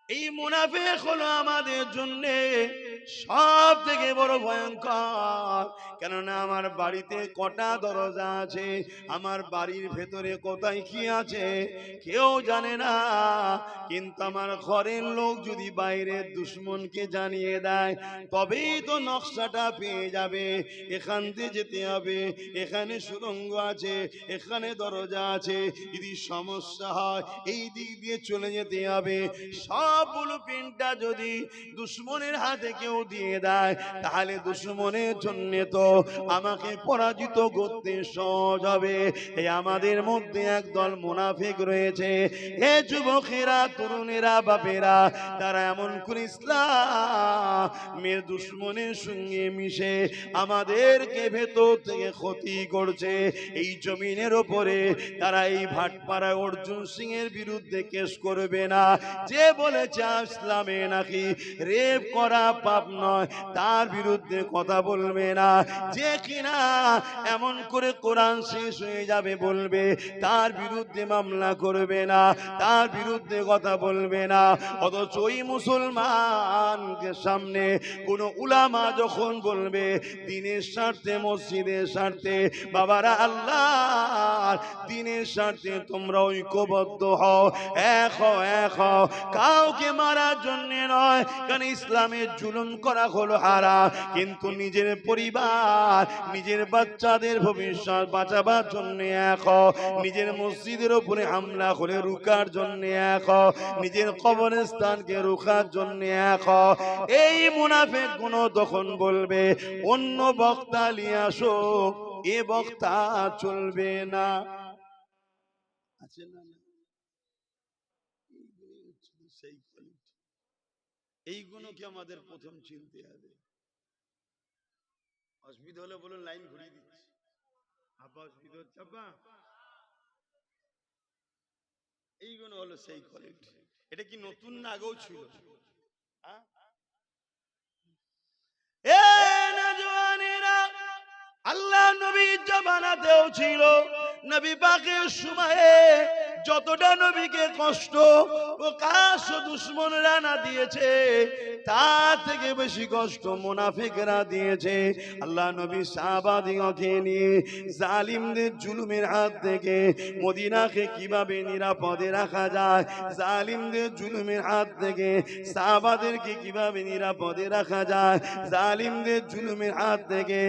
এই মুনাফিক হলো আমাদের জন্য সব থেকে বড় ভয়ঙ্কর। কেননা আমার বাড়িতে কটা দরজা আছে, আমার বাড়ির ভেতরে কোথায় কি আছে কেউ জানে না। কিন্তু আমার ঘরের লোক যদি বাইরের দুশ্মনকে জানিয়ে দেয়, তবেই তো নকশাটা পেয়ে যাবে। এখান দিয়ে যেতে হবে, এখানে সুড়ঙ্গ আছে, এখানে দরজা আছে, যদি সমস্যা হয় এই দিক দিয়ে চলে যেতে হবে। সব ব্লুপ্রিন্টটা যদি দুশ্মনের হাতে কেউ দিয়ে দেয়, তাহলে দুশ্মনের জন্য তো আমাকে পরাজিত করতে সহজ হবে। এই আমাদের মধ্যে একদল মুনাফিক রয়েছে। হে যুবকেরা, তরুণেরা, বাপেরা, তারা এমন করে ইসলামের দুশ্মনের সঙ্গে মিশে আমাদেরকে ভেতর থেকে ক্ষতি করছে। এই জমিনের ওপরে তারা এই ভাটপাড়া অর্জুন সিং এর বিরুদ্ধে কেস করবে না, যে বলেছে ইসলামে নাকি রেপ করা পাপ নয়, তার বিরুদ্ধে কথা বলবে না। যে কিনা এমন করে কোরআন শেষ হয়ে যাবে বলবে, তার বিরুদ্ধে মামলা করবে না, তার বিরুদ্ধে কথা বলবে না। অথচ ওই মুসলমানকে সামনে কোন উলামা যখন বলবে দিনের স্বার্থে, মসজিদের স্বার্থে, বাবারা আল্লাহ দিনের স্বার্থে তোমরা ঐক্যবদ্ধ হও, এক হও, এক হও, কাউকে মারার জন্য নয়। কারণ ইসলামের জুলুম করা হলো হারাম, কিন্তু নিজের পরিবার, নিজের বাচ্চাদের ভবিষ্যৎ বাঁচাবার জন্য এক হও, নিজের মসজিদের উপরে হামলা করে রুকার জন্য এক হও, নিজের কবরস্থানকে রুখার জন্য এক হও। এই মুনাফিক গুলো তখন বলবে অন্য বক্তা নিয়ে আসো, এ বক্তা চলবে না। আছে না? সেই এইগুলো কি আমাদের প্রথম চিনতে হবে। অসুবিধা হলে বলুন, লাইন ঘুরিয়ে দিচ্ছি। আব্বা অসুবিধা হচ্ছে আব্বা? এইগুলো হলো সেই কোয়ালিটি। এটা কি নতুন না, আগেও ছিল? আল্লাহ নবীর জামানাতেও ছিল। নবী পাকের সময়ে যতটা নবীকে কষ্ট প্রকাশ দুশ্মনরা না দিয়েছে, তার থেকে বেশি কষ্ট মুনাফিকরা দিয়েছে। আল্লাহ নবী সাহাবাদিগকে নিয়ে জালিমদের জুলুমের হাত থেকে মদিনাকে কিভাবে নিরাপদে রাখা যায়, জালিমদের জুলুমের হাত থেকে সাহাবাদেরকে কিভাবে নিরাপদে রাখা যায়, জালিমদের জুলুমের হাত থেকে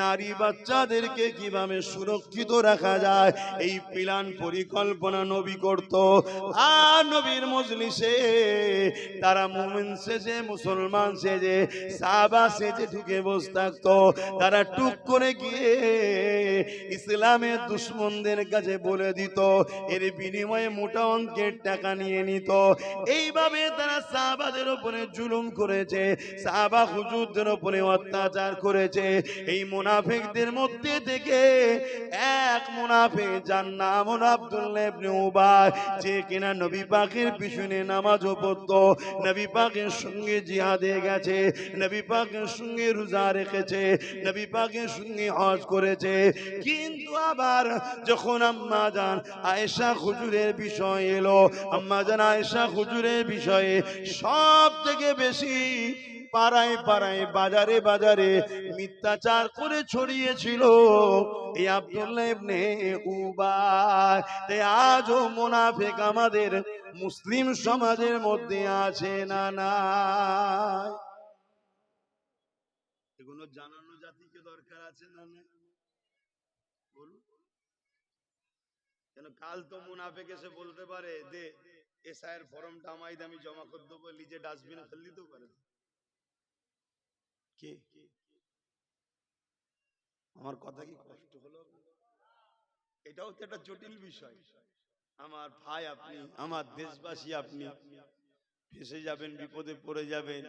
নারী বাচ্চাদেরকে কিভাবে সুরক্ষিত রাখা যায়, এই প্ল্যান পরিকল্পনা নবী করত। আর নবীর মজলিসে তারা মুমিন সেজে, মুসলমান সেজে, সাহাবা সেজে ঢুকে বসে থাকতো। তারা টুক করে গিয়ে ইসলামের দুশ্মনদের কাছে বলে দিত, এর বিনিময়ে মোটা অঙ্কের টাকা নিয়ে নিত। এইভাবে তারা সাহাবাদের উপরে জুলুম করেছে, সাহাবা হুজুরদের উপরে অত্যাচার করেছে। এই মুনাফিকদের মধ্যে থেকে এক মুনাফিক, যার নাম হলো আব্দুল্লাহ ইবনে উবাই, যে কিনা নবী পাকের পিছনে নামাজও পড়তো, নবী পাকের সঙ্গে জিহাদে গেছে, নবী পাকের সঙ্গে রোজা রেখেছে, নবী পাকের সঙ্গে হজ করেছে। কিন্তু আবার যখন আম্মা জান আয়েশা হুজুরের বিষয় এলো, আম্মা জান আয়েশা হুজুরের বিষয়ে সব থেকে বেশি পাড়ায় পাড়ায়, বাজারে বাজারে মিথ্যাচার করে ছড়িয়েছিল এই আব্দুল্লাহ ইবনে উবাই। তাই আজও মুনাফিক আমাদের মুসলিম সমাজের মধ্যে আছে না নাই? এগুলো জানানো জাতিকে দরকার আছে না না? বলুন। কেন কাল তো মুনাফিক এসে বলতে পারে, দে এসআইয়ের ফর্মটা আমায় আমি জমা করে দেবো, নিজে ডাস্টবিনে ফেলে দিতেও পারে। কে? আমার কথা কি কষ্ট হলো? এটাও তো একটা জটিল বিষয়। আমার ভাই আপনি, আমার দেশবাসী আপনি, ফেঁসে যাবেন, বিপদে পড়ে যাবেন,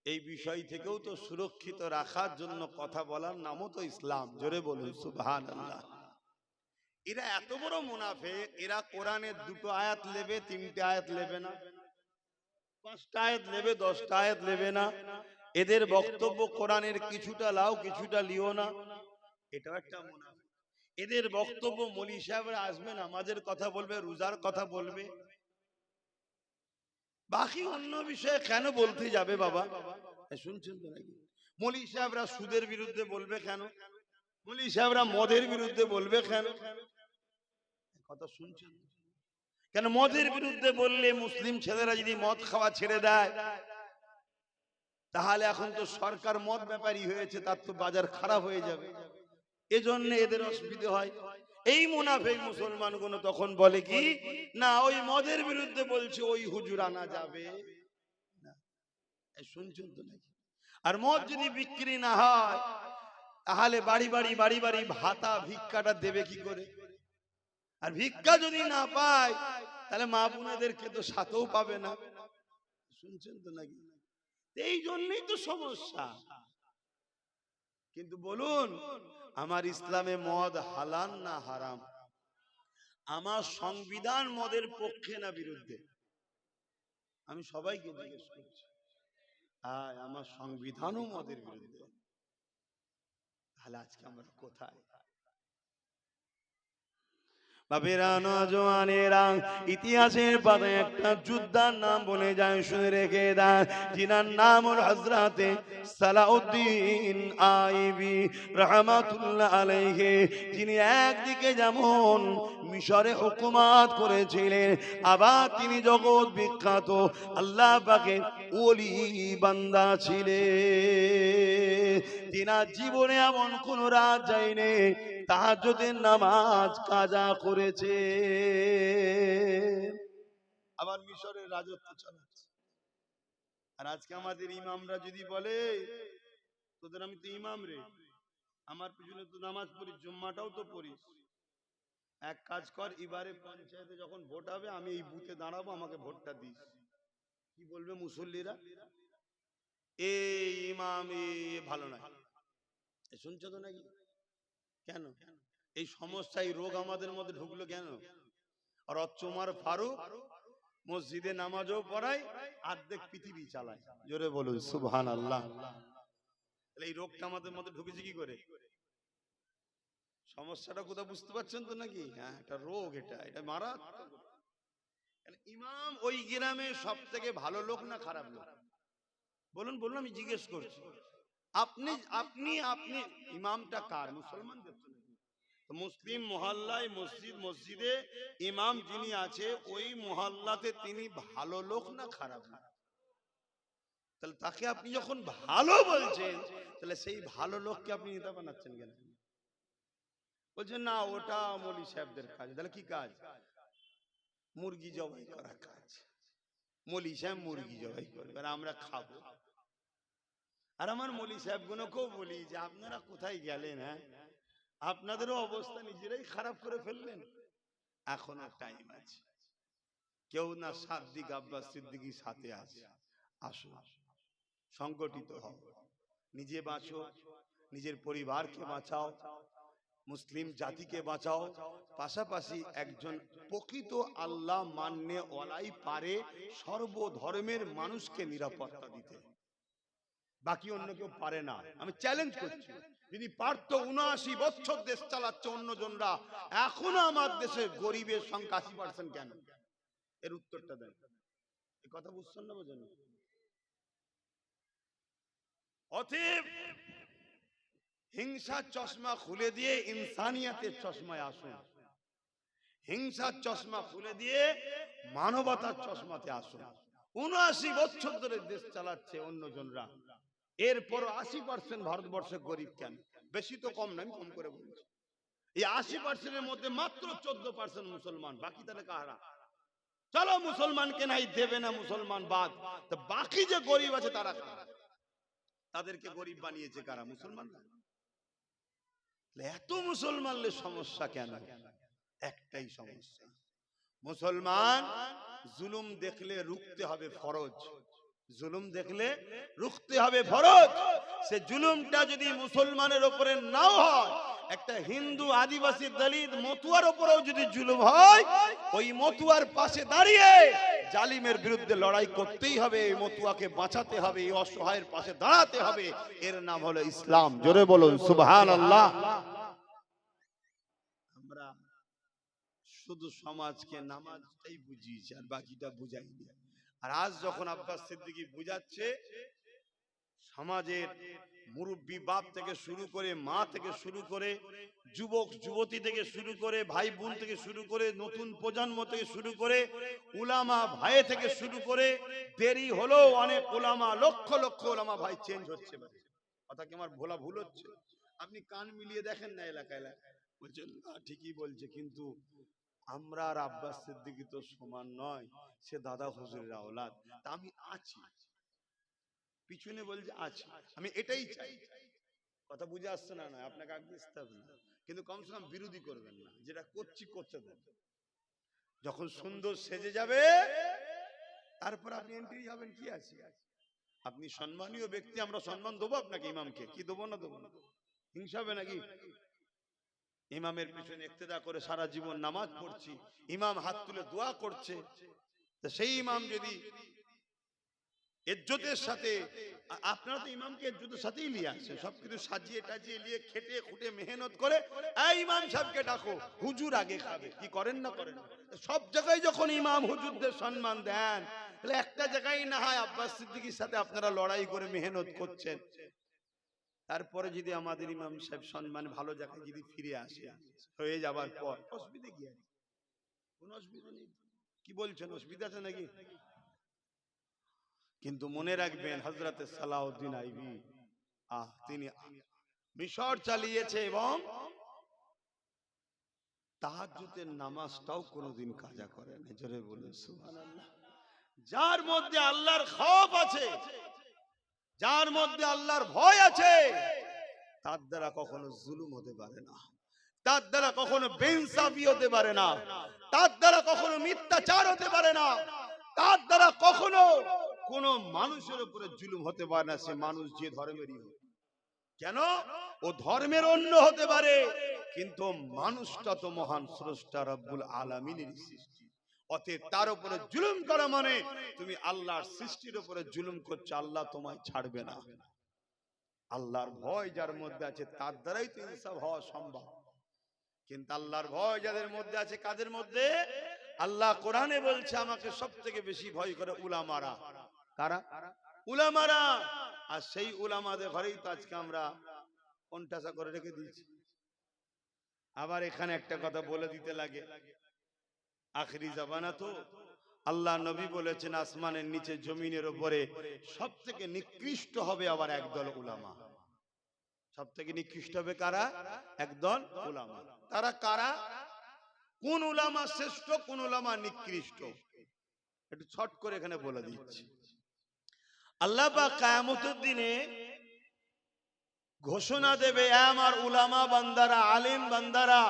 এই বিষয় থেকেও তো সুরক্ষিত রাখার জন্য কথা বলার নামও তো ইসলাম। জোরে বলুন সুবহানাল্লাহ। এরা এত বড় মুনাফিক, এরা কোরআনের দুটো আয়াত নেবে, তিনটে আয়াত নেবে না, পাঁচটা আয়াত নেবে, 10টা আয়াত নেবে না। এদের বক্তব্য কোরআনের কিছুটা লাও, কিছুটা লিও না, এটাও একটা মুনাফিক। এদের বক্তব্য মৌলী সাহেবরা আসবে, নামাজের কথা বলবে, রোজার কথা বলবে, বাকি অন্য বিষয়ে কেন বলতে যাবে বাবা? শুনছেন তো নাকি? মৌলী সাহেবরা সুদের বিরুদ্ধে বলবে কেন? মৌলী সাহেবরা মদের বিরুদ্ধে বলবে কেন? কথা শুনছেন? কেন মদের বিরুদ্ধে বললে মুসলিম ছেলেরা যদি মদ খাওয়া ছেড়ে দেয়, তাহলে এখন তো সরকার মদ ব্যাপারী হয়েছে, তার তো বাজার খারাপ হয়ে যাবে, এজন্য এদের অসুবিধা হয়। এই মুনাফিক মুসলমানগুলো তখন বলে কি, না ওই মদের বিরুদ্ধে বলছে ওই হুজুর আনা যাবে না। শুনছেন তো নাকি? আর মদ যদি বিক্রি না হয়, তাহলে বাড়ি বাড়ি বাড়ি বাড়ি ভাতা ভিক্ষাটা দেবে কি করে? আর ভিক্ষা যদি না পায়, তাহলে মা বোনেদেরকে তো সাথেও পাবে না। শুনছেন তো নাকি? এই জন্যই তো সমস্যা। কিন্তু বলুন, আমার ইসলামে মদ হালাল না হারাম? আমার সংবিধান মদের পক্ষে না বিরুদ্ধে? আমি সবাইকে জিজ্ঞেস করছি, আমার সংবিধানও মদের বিরুদ্ধে। তাহলে আজকে আমরা কোথায়? বাপেরা, নওজওয়ানেরা, ইতিহাসের পাতায় একটা যোদ্ধার নাম বলে যায়, শুনে রেখে দেন, যিনার নাম হল হযরতে সালাউদ্দিন আইবি রাহমাতুল্লাহ আলাইহি। যিনি একদিকে যেমন মিশরে হুকুমত করেছিলেন, আবার তিনি জগৎ বিখ্যাত আল্লাহ পাকের ওলি বান্দা ছিলেন। তিনার জীবনে এমন কোন রাত যায়নি তাহাজ্জুদের নামাজ কাজা করেছে। আবার মিশরের রাজত্ব চালাচ্ছে। আর আজকে আমাদের ইমামরা যদি বলে, তোদের আমি তো ইমাম রে, আমার পিছনে তো নামাজ পড়ি, জুম্মাটাও তো পড়িস, এক কাজ কর, এবারে পঞ্চায়েতে যখন ভোট হবে আমি এই বুথে দাঁড়াবো, আমাকে ভোটটা দিস। কি বলবে মুসল্লিরা? এই ইমাম ভালো নয়। শুনছো তো নাকি? কেন এই সমস্যা, এই রোগ আমাদের মধ্যে ঢুকলো কেন? আর ওমর ফারুক মসজিদে নামাজও পড়ায়, অর্ধেক পৃথিবী চালায়। জোরে বলুন সুবহানাল্লাহ। এই রোগটা আমাদের মধ্যে ঢুকেছে কি করে? সমস্যাটা কোথাও বুঝতে পারছেন তো নাকি? হ্যাঁ, এটা রোগ, এটা মারাত্মক। ইমাম ওই গ্রামে সব থেকে ভালো লোক না খারাপ লোক? বলুন বলুন, আমি জিজ্ঞেস করছি। আপনি আপনি আপনি ইমামটা কার? মুসলমানদের। মুসলিম মহল্লায় মসজিদে ইমাম যিনি আছে, ওই মহল্লাতে তিনি ভালো লোক না খারাপ লোক? তাহলে তাকে আপনি যখন ভালো বলছেন, তাহলে সেই ভালো লোককে আপনি নেতা বানাচ্ছেন কেন? বলছেন না ওটা মৌলী সাহেবদের কাজ। তাহলে কি কাজ? মুরগি জবাই করা কাজ। মৌলী সাহেব মুরগি জবাই করবে আর আমরা খাবো। আর আমার মৌলী সাহেব গুলোকেও বলি যে আপনারা কোথায় গেলেন? হ্যাঁ, আপনাদেরও অবস্থা নিজেরাই খারাপ করে ফেললেন। এখনো টাইম আছে। কেউ না সাদ্দিক আব্বাস সিদ্দিকী সাথে আছে, আসো সংগঠিত হও, নিজে বাঁচো, নিজের পরিবারকে বাঁচাও, মুসলিম জাতিকে বাঁচাও। পাশাপাশি একজন প্রকৃত আল্লাহ মান্যে ওয়ালাই পারে সর্বধর্মের মানুষকে নিরাপত্তা দিতে, বাকি অন্য কেউ পারে না। আমি চ্যালেঞ্জ করছি, যদি পারত, ৭৯ বছর দেশ চালাচ্ছে অন্যজনরা, এখনো আমার দেশে গরিবের সংখ্যা ৮০% কেন? এর উত্তরটা দেন। এই কথা বুঝছেন না? বোঝেন? অতএব হিংসার চশমা খুলে দিয়ে ইনসানিয়াতের চশমায় আসুন। হিংসার চশমা খুলে দিয়ে মানবতার চশমাতে আসুন। ৭৯ বছর ধরে দেশ চালাচ্ছে অন্যজনরা, এরপর ৮০% ভারতবর্ষে গরিব কেন? বেশি তো কম না, আমি কম করে বলছি। এই ৮০%-এর মধ্যে মাত্র 14% মুসলমান, বাকি তাহলে কারা? চলো মুসলমানকে নাই দেবে না, মুসলমান বাদ, তো বাকি যে গরিব আছে তারা কারা? তাদেরকে গরিব বানিয়েছে কারা? মুসলমান। এত মুসলমানদের সমস্যা কেন? একটাই সমস্যা, মুসলমান জুলুম দেখলে রুখতে হবে ফরজ। জুলুম দেখলে রুখতে হবে ফরজ। সে জুলুমটা যদি মুসলমানের উপরে নাও হয়, একটা হিন্দু, আদিবাসী, দলিত, মতুয়ার উপরেও যদি জুলুম হয়, ওই মতুয়ার পাশে দাঁড়িয়ে জালিমের বিরুদ্ধে লড়াই করতেই হবে, এই মতুয়াকে বাঁচাতে হবে, এই অসহায়ের পাশে দাঁড়াতে হবে। এর নাম হলো ইসলাম। জোরে বলুন সুবহানাল্লাহ। আমরা শুধু সমাজকে নামাজটাই বুঝিয়েছি, আর বাকিটা বুঝাইনি। আর আজ যখন আব্বাস সিদ্দিকী বুঝাচ্ছে, সমাজের মুরব্বী বাপ থেকে শুরু করে, মা থেকে শুরু করে, যুবক যুবতী থেকে শুরু করে, ভাই বোন থেকে শুরু করে, নতুন প্রজন্ম থেকে শুরু করে, উলামা ভাই থেকে শুরু করে, দেরি হলো অনেক উলামা, লক্ষ লক্ষ উলামা ভাই চেঞ্জ হচ্ছে। কথা কি আমার ভোলা ভুল হচ্ছে? আপনি কান মিলিয়ে দেখেন না এলাকায় এলাকায়, বলছেন ঠিকই বলছে, কিন্তু আমরা আর আব্বাস সিদ্দিকী তো সমান নয়, সে দাদা হুজুরের আওলাদ, তা আমি আছি পিছনে, বলছে আছি, আমি এটাই চাই। কথা বুঝে আসছে না? নয় আপনাকে আগে বুঝতে হবে না, কিন্তু কমসে কম বিরোধী করবেন না, যেটা করছি করতে দেন। যখন সুন্দর সেজে যাবে তারপর আপনি এন্ট্রি হবেন, কি আছে? আপনি সম্মানীয় ব্যক্তি, আমরা সম্মান দেবো আপনাকে, ইমামকে কি দেবো না দেবো না? হিংসা হবে নাকি? ইমামের পিছনে ইক্তেদা করে সারা জীবন নামাজ পড়ছি, ইমাম হাত তুলে দোয়া করছে, তো সেই ইমাম যদি ইজ্জতের সাথে, আপনারা তো ইমামকে ইজ্জতের সাথেই নিয়ে আসে, সবকিছু সাজিয়ে টাজিয়ে নিয়ে খেটে খুঁটে মেহনত করে, এই ইমাম সাহেবকে ডাকো, হুজুর আগে খাবে, কি করেন না করেন? সব জায়গায় যখন ইমাম হুজুরদের সম্মান দেন, তাহলে একটা জায়গায় না হয় আব্বাস সিদ্দিকীর সাথে আপনারা লড়াই করে মেহনত করছেন, তারপরে যদি আমাদের ইমাম সাহেব সম্মান ভালো জায়গায় যদি ফিরে আসে হয়ে যাবার পর, অসুবিধা কি আছে? কোন অসুবিধা নেই। কি বলছেন, অসুবিধা আছে নাকি? কিন্তু মনে রাখবেন, হযরত সালাউদ্দিন আইবি তিনি মিশর চালিয়েছে এবং তাহাজ্জুদের নামাজটাও কোনোদিন কাজা করেন। জোরে বলুন সুবহানাল্লাহ। যার মধ্যে আল্লাহর খৌফ আছে, যার মধ্যে আল্লাহর ভয় আছে, তার দ্বারা কখনো জুলুম হতে পারে না, তার দ্বারা কখনো বেইনসাফি হতে পারে না, তার দ্বারা কখনো মিথ্যাচার হতে পারে না, তার দ্বারা কখনো কোন মানুষের উপরে জুলুম হতে পারে না, সে মানুষ যে ধর্মেরই হোক কেন। ও ধর্মের অন্য হতে পারে, কিন্তু মানুষটা তো মহান স্রষ্টা রব্বুল আলামিনের সৃষ্টি, অতএব তার উপরে জুলুম করা মানে তুমি আল্লাহর সৃষ্টির উপরে জুলুম করছো, আল্লাহ তোমায় ছাড়বে না। আল্লাহর ভয় যার মধ্যে আছে তার দ্বারাই তো ইনসাফ হওয়া সম্ভব, কিন্তু আল্লাহর ভয় যাদের মধ্যে আছে, কাদের মধ্যে? আল্লাহ কোরআনে বলছে আমাকে সবথেকে বেশি ভয় করে উলামারা। কারা? উলামারা। আর সেই উলামাদের ঘরেই তো আজকে আমরা কন্টাসা করে রেখে দিয়েছি। আবার এখানে একটা কথা বলে দিতে লাগে, আখেরি জামানা তো, আল্লাহ নবী বলেছেন আসমানের নিচে জমিনের উপরে সবথেকে নিকৃষ্ট হবে আবার একদল উলামা। সবথেকে নিকৃষ্ট হবে কারা? একদল উলামা। তারা কারা? কোন উলামা শ্রেষ্ঠ, কোন উলামা নিকৃষ্ট, একটু ছট করে এখানে বলে দিচ্ছি। আল্লাহ পাক কিয়ামতের দিনে ঘোষণা দেবে, আমার উলামা বান্দারা, আলেম বান্দারা,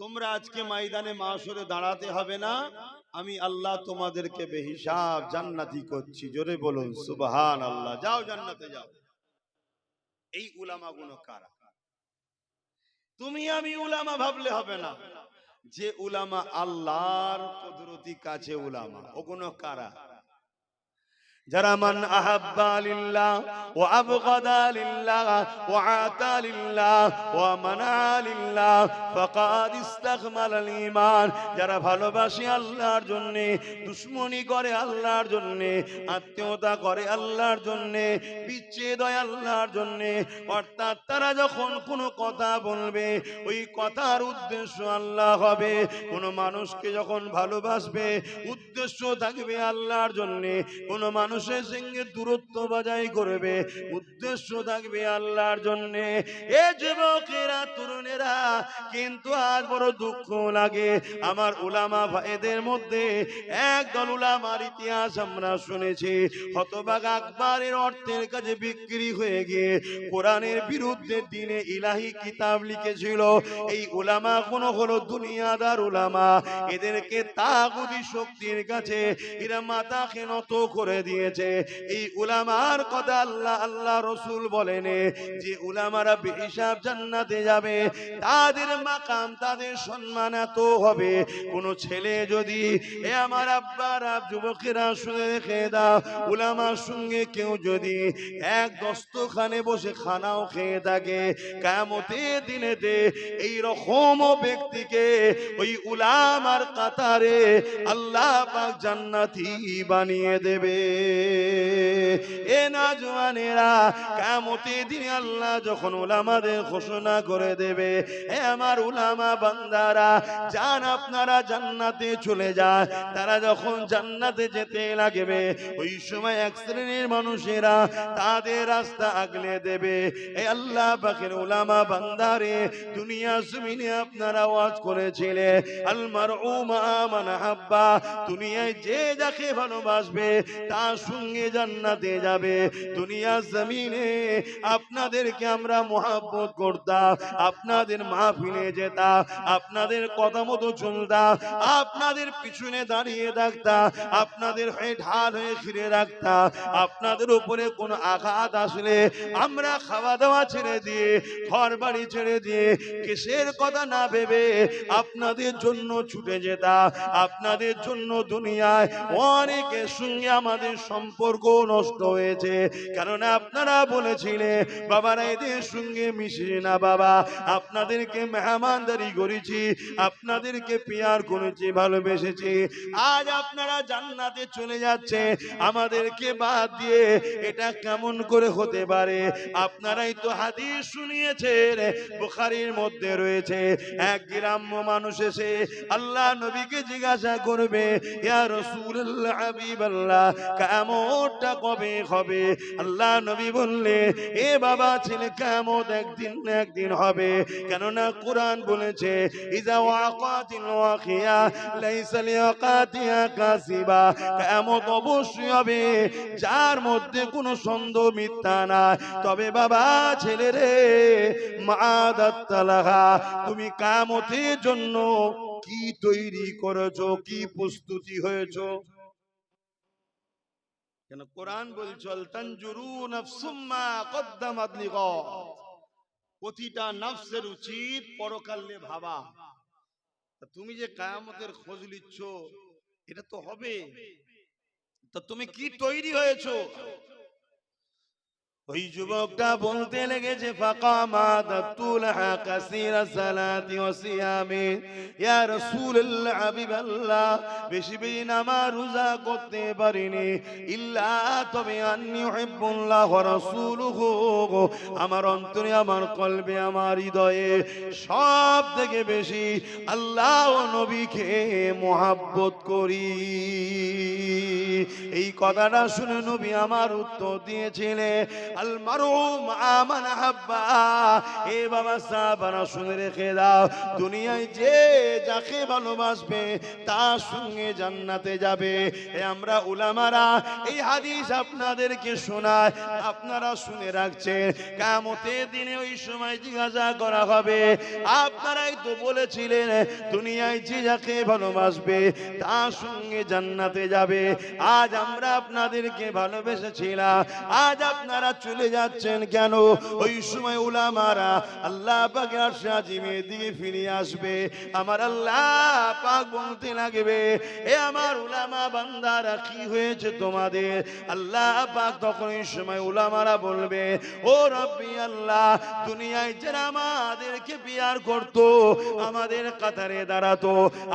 তোমরা আজকে ময়দানে মাশরে দাঁড়াতে হবে না, আমি আল্লাহ তোমাদেরকে বেহিসাব জান্নাতি করছি। জোরে বলুন সুবহানাল্লাহ। যাও জান্নাতে যাও। এই উলামা গুলো কারা? তুমি আমি উলামা ভাবলে হবে না, যে উলামা আল্লাহর কুদরতি কাছে উলামা, ওগুলো কারা? যারা মান আহাব্বা লিল্লাহ ওয়া আবগাদা লিল্লাহ ওয়া আতা লিল্লাহ ওয়া মানা লিল্লাহ ফাকাদ ইস্তাকমালাল ঈমান, যারা ভালোবাসে আল্লাহর জন্য, দুশমনি করে আল্লাহর জন্য, আত্মীয়তা করে আল্লাহর জন্য, বিচ্ছেদ হয় আল্লাহর জন্য, অর্থাৎ তারা যখন কোনো কথা বলবে ওই কথার উদ্দেশ্য আল্লাহ হবে। কোনো মানুষকে যখন ভালোবাসবে উদ্দেশ্য থাকবে আল্লাহর জন্য, কোনো মানুষের সঙ্গে দূরত্ব বজায় করবে উদ্দেশ্য থাকবে আল্লাহর জন্য। এ যুবকেরা, তরুণেরা, কিন্তু আজ বড় দুঃখ লাগে, আমার উলামা ভাইদের মধ্যে একদল উলামার ইতিহাস আমরা শুনেছি, হতভাগা আকবরের অর্থের কাছে বিক্রি হয়ে গিয়ে কোরআনের বিরুদ্ধে দিনে ইলাহি কিতাব লিখেছিল। এই উলামা কোন হলো দুনিয়াদার উলামা, এদেরকে তাগুতি শক্তির কাছে এরা মাথাকে নত করে দিয়ে দিয়েছে। এই উলামার কথা আল্লাহ রসুল বলেন যে উলামারা বেহিসাব জান্নাতে যাবে, তাদের মাকাম তাদের সম্মান এত হবে। কোন ছেলে যদি আমার আব্বারা যুবকেরা শুনে রেখে দাও, উলামার সঙ্গে কেউ যদি এক দস্তখানে বসে খানাও খেয়ে থাকে, কিয়ামতের দিনেতে এই রকম ব্যক্তিকে ওই উলামার কাতারে আল্লাহ পাক জান্নাতি বানিয়ে দেবে। এ নওজওয়ানেরা, কিয়ামতের দিনে আল্লাহ যখন উলামাদের ঘোষণা করে দেবে, হে আমার উলামা বান্দারা যান, আপনারা জান্নাতে চলে যান। তারা যখন জান্নাতে যেতে লাগবে, ওই সময় এক শ্রেণীর মানুষেরা তাদের রাস্তা আগলে দেবে। এ আল্লাহ পাকের উলামা বান্দারে, দুনিয়া জমিনে আপনারা ওয়াজ করেছিলেন আল মারউ মা মান হাব্বা, দুনিয়ায় যে যাকে ভালোবাসবে তার সঙ্গে জান্নাতে যাবে। দুনিয়া জমিনে আপনাদেরকে আমরা মহব্বত করতাম, আপনাদের মাহফিলে যেতাম, আপনাদের কথা মতো চলতাম, আপনাদের পিছনে দাঁড়িয়ে থাকতাম, আপনাদের হয়ে ঢাল হয়ে ঘিরে রাখতাম। আপনাদের উপরে কোনো আঘাত আসলে আমরা খাওয়া দাওয়া ছেড়ে দিয়ে, ঘর বাড়ি ছেড়ে দিয়ে, কিসের কথা না ভেবে আপনাদের জন্য ছুটে যেতাম। আপনাদের জন্য দুনিয়ায় অনেকের সঙ্গে আমাদের সম্পর্ক নষ্ট হয়েছে, কারণ আপনারা বলেছিলেন বাবারা এদের সঙ্গে মিশি না বাবা, আপনাদেরকে মেহমানদারি করেছি, আপনাদেরকে পিয়ার করেছি, ভালোবেসেছি। আজ আপনারা জান্নাতে চলে যাচ্ছে, আমাদেরকে বাদ দিয়ে, এটা কেমন করে হতে পারে? আপনারাই তো হাদিস শুনিয়েছেন, বুখারীর মধ্যে রয়েছে, এক গ্রাম্য মানুষ এসে আল্লাহ নবীকে জিজ্ঞাসা করবে, ইয়া রাসূলুল্লাহ হাবিবাল্লাহ, কিয়ামতটা কবে হবে? আল্লাহ নবী বললে, এ বাবা ছেলে, কিয়ামত একদিন না একদিন হবে। কেননা কোরআন বলেছে, ইজা ওয়াকাতিল ওয়াকিয়া লাইসা লিওয়াকাতিহা কাসিবা, কিয়ামত অবশ্যই হবে যার মধ্যে কোনো সন্দেহ মিথ্যা না। তবে বাবা ছেলে রে, মাদাত্তালাহা, তুমি কিয়ামতের জন্য কি তৈরি করেছো, কি প্রস্তুতি হয়েছো? কেন কোরআন বলছে তানজুরু নাফসুম মা কদ্দামাত লিগাদ, প্রতিটা নফসের উচিত পরকালে ভাবা। তুমি যে কিয়ামতের খোঁজ নিচ্ছ, এটা তো হবে, তা তুমি কি তৈরি হয়েছো? ওই যুবকটা বলতে লেগেছে, ফাকামাদাতুলহা কাসীরা সালাতি ওয়া সিয়ামি, ইয়া রাসূলুল্লাহ হাবিবাল্লাহ, বেশি বেশি নামাজ রোজা করতে পারিনি, ইল্লা তবে আন্নী উহিব্বুল্লাহ ওয়া রাসূলুহু, আমার অন্তরে, আমার কলবে, আমার হৃদয়ে সব থেকে বেশি আল্লাহ ও নবীকে মহব্বত করি। এই কথাটা শুনে নবী আমার উত্তর দিয়েছিলেন, আল মারউ মা মান হাব্বা, এ বাবা সাহাবারা শুনে রেখে দাও, দুনিয়ায় যে যাকে ভালোবাসবে তার সঙ্গে জান্নাতে যাবে। আমরা উলামারা এই হাদিস আপনাদেরকে শোনায়, আপনারা শুনে রাখছেন, কিয়ামতের দিনে ওই সময় জিজ্ঞাসা করা হবে, আপনারাই তো বলেছিলেন দুনিয়ায় যে যাকে ভালোবাসবে তার সঙ্গে জান্নাতে যাবে। আজ আমরা আপনাদেরকে ভালোবেসেছিলাম, আজ আপনারা চলে যাচ্ছেন কেন? ওই সময় উলামারা আল্লাহ পাকের আরশে আজিমের দিকে ফিরে আসবে, আমার আল্লাহ পাক বলতে লাগবে, এ আমার উলামা বান্দারা কি হয়েছে তোমাদের? আল্লাহ পাক তখন ওই সময় উলামারা বলবে, ও রব্বি আল্লাহ, দুনিয়ায় যারা আমাদেরকে বিয়ার করত, আমাদের কাতারে দাঁড়াতো,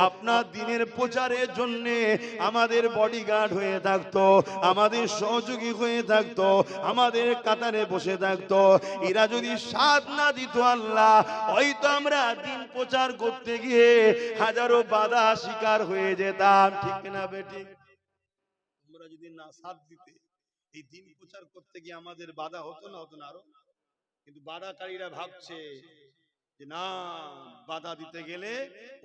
আপনার দিনের প্রচারের জন্য আমাদের বডিগার্ড হয়ে থাকতো, আমাদের সহযোগী হয়ে থাকতো, আমাদের কাতারে বসে থাকতো, এরা যদি সাথ না দিত আল্লাহ, হয়তো আমরা দিন প্রচার করতে গিয়ে হাজারো বাধা শিকার হয়ে যেতাম। ঠিক না বেটি? তোমরা যদি না সাথ দিতে, এই দিন প্রচার করতে গিয়ে আমাদের বাধা হতো না? হতো না আরো? কিন্তু বাধাকারীরা ভাবছে যে না, বাধা দিতে গেলে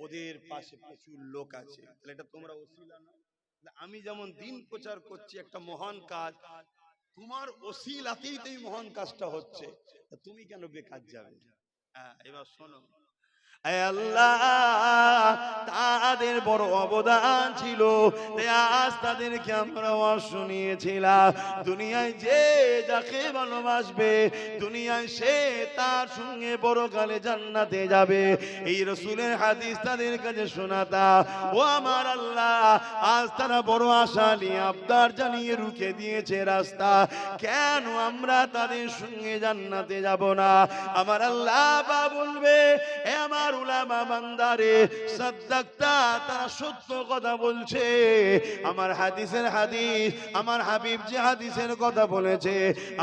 ওদের পাশে প্রচুর লোক আছে, তাহলে এটা তোমরা ওসিলা না। আমি যেমন দিন প্রচার করছি, একটা মহান কাজ, তোমার ওসিলাতেই তো এই মহান কাজটা হচ্ছে, তুমি কেন বেকার যাবে? এবার শোনো, আয় আল্লাহ, তাদের বড় অবদান ছিল, তাই আজ তাদেরকে আমরা শুনিয়েছিলাম। দুনিয়ায় যে যাকে ভালোবাসবে, দুনিয়ায় সে তার সঙ্গে পরকালে জান্নাতে যাবে। এই রাসূলের হাদিস তাদের কাছে শোনাতা। ও আমার আল্লাহ, আজ তারা বড় আশা নিয়ে আবদার জানিয়ে রুখে দিয়েছে রাস্তা। কেন আমরা তাদের সঙ্গে জান্নাতে যাব না? আমার আল্লাহ বা বলবে, এ আমার উলামা বান্দারে, সাদ্দাক্তা, তারা সত্য কথা বলছে। আমার হাদিসের হাদিস, আমার হাবিব যে হাদিসের কথা বলেছে,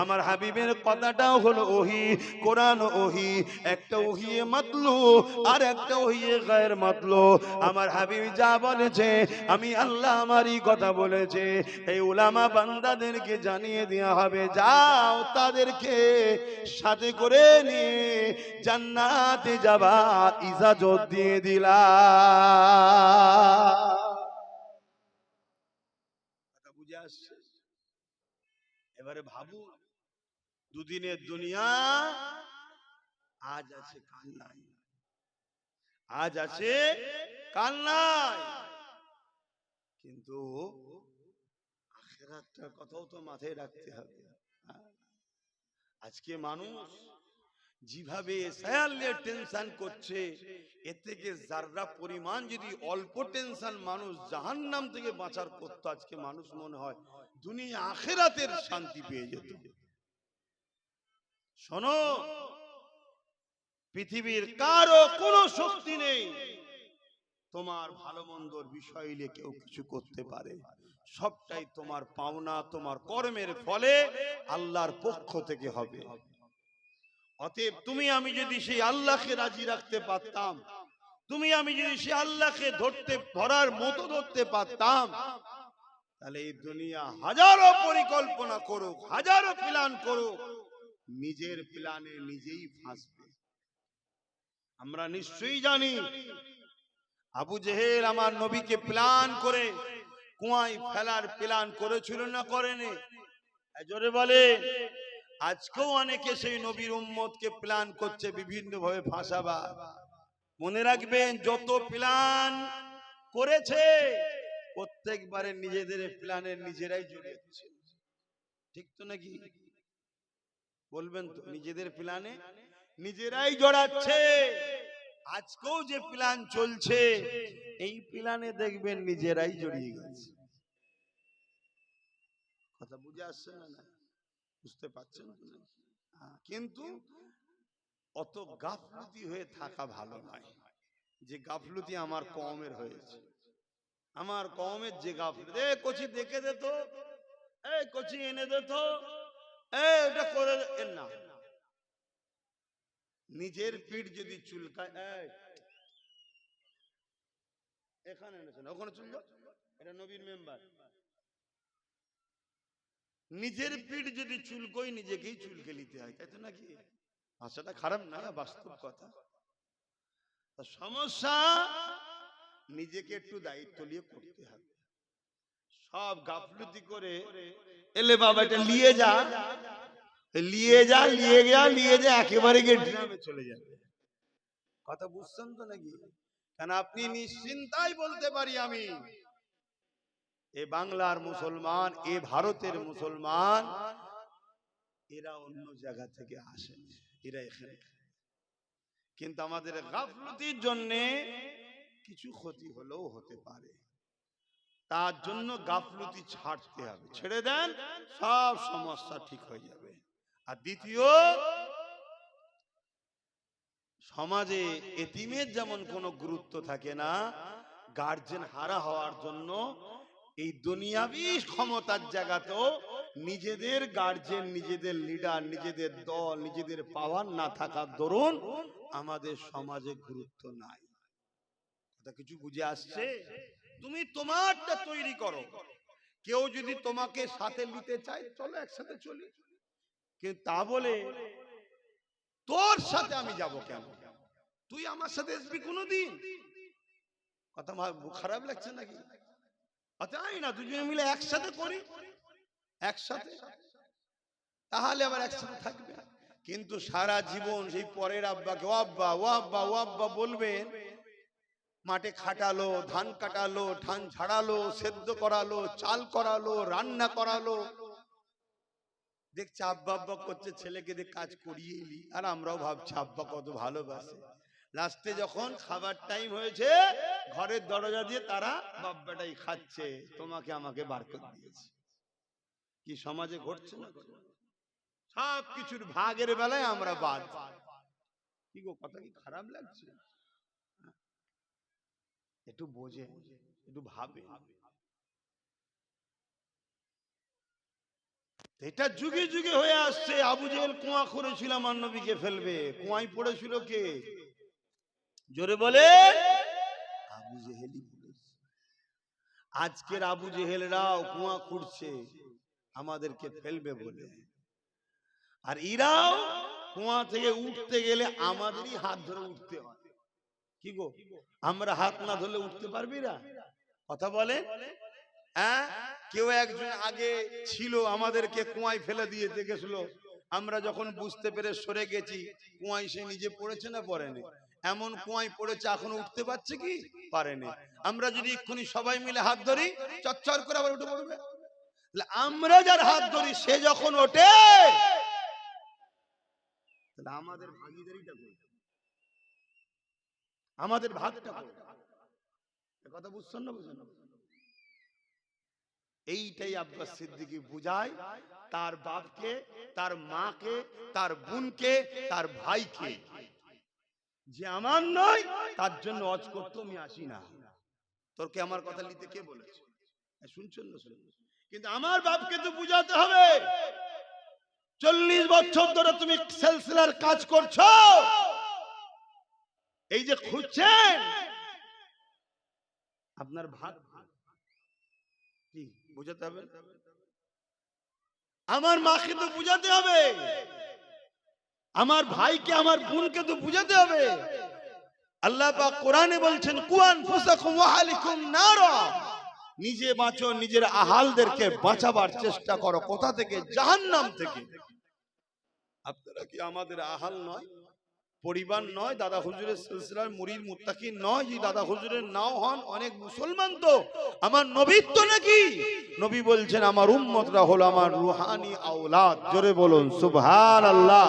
আমার হাবিবের কথাটাও হলো ওহী, কোরআন ওহী। একটা ওহী মাতলু আর একটা ওহী গায়র মাতলু। আমার হাবিব যা বলেছে, আমি আল্লাহ আমারই কথা বলেছে। এই উলামা বান্দাদেরকে জানিয়ে দেওয়া হবে, যাও তাদেরকে সাথে করে নিয়ে জান্নাতে যাবার ইজাজত দিয়ে দিলা। কথা বুঝে আসছে? এবারে ভাবু, দুদিনের দুনিয়া, আজ আছে কাল নাই, আজ আছে কাল নাই। কিন্তু আখিরাতের কথাও তো মাথায় রাখতে হবে। আজকে মানুষ যেভাবে সায়ালের টেনশন করছে, এর থেকে যাররা পরিমাণ যদি অল্প টেনশন মানুষ জাহান্নাম থেকে বাঁচার করতো, আজকে মানুষ মনে হয় দুনিয়া আখিরাতের শান্তি পেয়ে যেত। শোনো, পৃথিবীর কারো কোনো শক্তি নেই তোমার ভালো মন্দর বিষয় নিয়ে কেউ কিছু করতে পারে। সবটাই তোমার পাওনা, তোমার কর্মের ফলে আল্লাহর পক্ষ থেকে হবে। অতএব তুমি আমি যদি সেই আল্লাহকে রাজি রাখতে পারতাম, তুমি আমি যদি সেই আল্লাহকে ধরার মতো ধরতে পারতাম, তাহলে এই দুনিয়া হাজারো পরিকল্পনা করুক, হাজারো প্ল্যান করুক, নিজের প্ল্যানে নিজেই ফাঁসবে। আমরা নিশ্চয়ই জানি আবু জেহেল আমার নবীকে প্ল্যান করে কুয়ায় ফেলার প্ল্যান করেছিল না করেনি? জোরে বলে। আজকেও অনেকে সেই নবীর উম্মতকে প্ল্যান করছে বিভিন্ন ভাবে ফাঁসাবার। মনে রাখবেন, যত প্ল্যান করেছে প্রত্যেকবারে নিজেদের প্ল্যানের নিজেরাই জড়িয়েছে। ঠিক তো নাকি? বলবেন তো? নিজেদের প্ল্যানে নিজেরাই জড়াচ্ছে। আজকেও যে প্ল্যান চলছে, এই প্ল্যানে দেখবেন নিজেরাই জড়িয়ে গেছে। কথা বুঝে আসছে না? বুঝতে পারছেন? কিন্তু অত গাফলতি হয়ে থাকা ভালো নয়, যে গাফলতি আমার কওমের হয়েছে। আমার কওমের যে গাফলতি, এ কচি দেখে দে তো, এই কচি এনে দে তো, এই এটা করে দে না। নিজের পিঠ যদি চুলকায়, এখানে এনেছেন ওখানে চুল, এটা নবীর মেম্বার। নিজের পিঠ যদি চুলকোই নিজেকেই চুলকে নিতে হয়, তাই তো নাকি? ভাষাটা খারাপ না, বাস্তব কথা। সমস্যা নিজেকে একটু দায়িত্ব নিয়ে করতে হবে। সব গাফলতি করে এলে বাবা এটা নিয়ে যা, একেবারে গিয়ে ড্রামে চলে যাবে। কথা বুঝছেন তো নাকি? কারণ আপনি নিশ্চিন্তায় বলতে পারি, আমি এ বাংলার মুসলমান, এ ভারতের মুসলমান, এরা অন্য জায়গা থেকে আসে, এরা এখানে। কিন্তু আমাদের গাফলতির জন্য কিছু ক্ষতি হলেও হতে পারে। তার জন্য গাফলতি ছাড়তে হবে। ছেড়ে দেন, সব সমস্যা ঠিক হয়ে যাবে। আর দ্বিতীয়, সমাজে এতিমের যেমন কোনো গুরুত্ব থাকে না, গার্জেন হারা হওয়ার জন্য এই দুনিয়াবি ক্ষমতার জায়গাতেও নিজেদের গার্জেন, নিজেদের লিডার, নিজেদের দল, নিজেদের পাওয়ার না থাকার দরুন আমাদের সমাজে গুরুত্ব নাই। কথা কিছু বুঝে আসছে? তুমি তোমারটা তৈরি করো। কেউ যদি তোমাকে সাথে নিতে চায়, চলো একসাথে চলি, কিন্তু তা বলে তোর সাথে আমি যাব কেন? তুই আমার সাথে আসবি কোনোদিন? কথা খারাপ লাগছে নাকি? তাই না, দুজনে মিলে একসাথে করি, একসাথে, তাহলে আবার একসাথে থাকবে। কিন্তু সারা জীবন সেই পরের আব্বাকে ও আব্বা ও আব্বা ও আব্বা বলবেন, মাঠে খাটালো, ধান কাটালো, ধান ঝাড়ালো, সেদ্ধ করালো, চাল করালো, রান্না করালো, দেখছে আব্বা আব্বা করছে, ছেলেকে দিয়ে কাজ করিয়ে এলি। আর আমরাও ভাবছি আব্বা কত ভালোবাসে। লাস্টে যখন খাবার টাইম হয়েছে, ঘরের দরজা দিয়ে তারা বাব্বাটাই খাচ্ছে, তোমাকে আমাকে বার করে দিয়েছে। কি সমাজে ঘটছে না? সব কিছুর ভাগের বেলায় আমরা বাদ। কি গো, কথা কি খারাপ লাগছে? একটু বোঝে, একটু ভাবে। এটা যুগে যুগে হয়ে আসছে। আবু জেহেল কুয়া করেছিল আমার নবীকে ফেলবে। কুয়ায় পড়েছিল কে? জোরে বলে, আবু জেহেলই পড়েছে। আজকের আবু জেহেলরাও কুয়া খুঁড়ছে আমাদেরকে ফেলবে বলে। আর ইরাও কুয়া থেকে উঠতে গেলে আমাদেরই হাত ধরে উঠতে হয়। কি গো, আমরা হাত না ধরলে উঠতে পারবি না? কথা বলে। হ্যাঁ, কেউ একজন আগে ছিল, আমাদেরকে কুয়ায় ফেলে দিয়ে দেখেছিল। আমরা যখন বুঝতে পেরে সরে গেছি, কুয়ায় সে নিজে পড়েছে না পড়েনি? এমন কুয়ায় পড়েছে, এখনো উঠতে পারছে কি? পারেনি। আমরা যদি এক্ষুনি সবাই মিলে হাত ধরি, চচ্চর করে আবার উঠে পড়বে। আমরা যার হাত ধরি সে যখন ওঠে, তাহলে আমাদের ভাগিদারিটা কই? আমাদের ভাগটা কই? কথা বুঝছেন না? বুঝছেন না? এইটাই আব্বাস সিদ্দিকী বুঝায় তার বাপকে, তার মাকে, তার বোনকে, তার ভাইকে, যে আমার নয় তার জন্য অজ করতে আমি আসি না। তোরকে আমার কথা নিতে কে বলেছে? শুনছেন না? কিন্তু আমার বাপকে তো বুঝাতে হবে। 40 বছর ধরে তুমি সেলসিলার কাজ করছো, এই যে খুঁজছেন, আপনার ভাগ কি বুঝাতে হবে? আমার মাকে তো বুঝাতে হবে, আমার ভাইকে, আমার বোনকে তো বুঝাতে হবে। আল্লাহ পাক কোরআনে বলছেন, কুয়ান ফুসাকুম ওয়া আহলিকুম নারা, নিজে বাঁচো, নিজের আহালদেরকে বাঁচাবার চেষ্টা করো। কোথা থেকে? জাহান্নাম থেকে। আপনারা কি আমাদের আহাল নয়? পরিবার নয়? দাদা হুজুরের সিলসিলার মুরিদ মুত্তাকিন নয়? যে দাদা হুজুরের নাও হন, অনেক মুসলমান তো আমার নবীর তো নাকি? নবী বলছেন আমার উম্মতরা হলো আমার রুহানি আওলাদ। জোরে বলুন সুবহানাল্লাহ।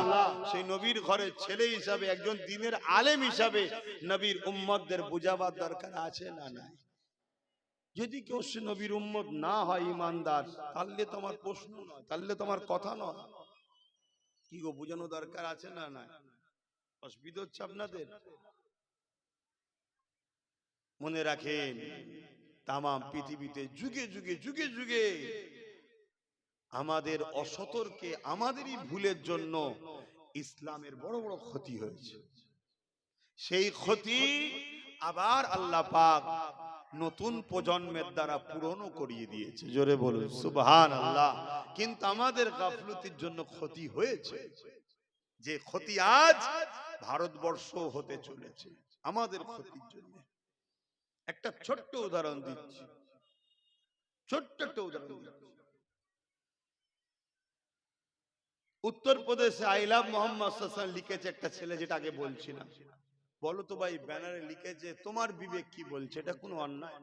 সেই নবীর ঘরের ছেলে হিসাবে, একজন দ্বীনের আলেম হিসাবে নবীর উম্মতদের বুঝাবার দরকার আছে না নাই? যদি কেউ সে নবীর উম্মত না হয়, ইমানদার, তাহলে তোমার প্রশ্ন নয়, তাহলে তোমার কথা নয়। কি গো, বোঝানো দরকার আছে না নাই? অসুবিধা হচ্ছে আপনাদের? মনে রাখেন, তামাম পৃথিবীতে যুগে যুগে যুগে যুগে আমাদের অসতর্কে, আমাদেরই ভুলের জন্য ইসলামের বড় বড় ক্ষতি হয়েছে। সেই ক্ষতি আবার আল্লাহ পাক নতুন প্রজন্মের দ্বারা পূরণ করিয়ে দিয়েছে। জোরে বলুন সুবহানাল্লাহ। কিন্তু আমাদের গাফলতির জন্য ক্ষতি হয়েছে, যে ক্ষতি আজ ভারতবর্ষ হতে চলেছে আমাদের ক্ষতির জন্য। একটা ছোট্ট উদাহরণ দিচ্ছি, ছোট্ট একটা উদাহরণ দিচ্ছি। উত্তরপ্রদেশে আই লাভ মোহাম্মদ সাল্লাল্লাহু আলাইহি ওয়াসাল্লাম লিখেছে একটা ছেলে, যেটা আগে বলছিলাম। বলো তো ভাই, ব্যানারে লিখেছে তোমার বিবেক কি বলছে, এটা কোনো অন্যায়?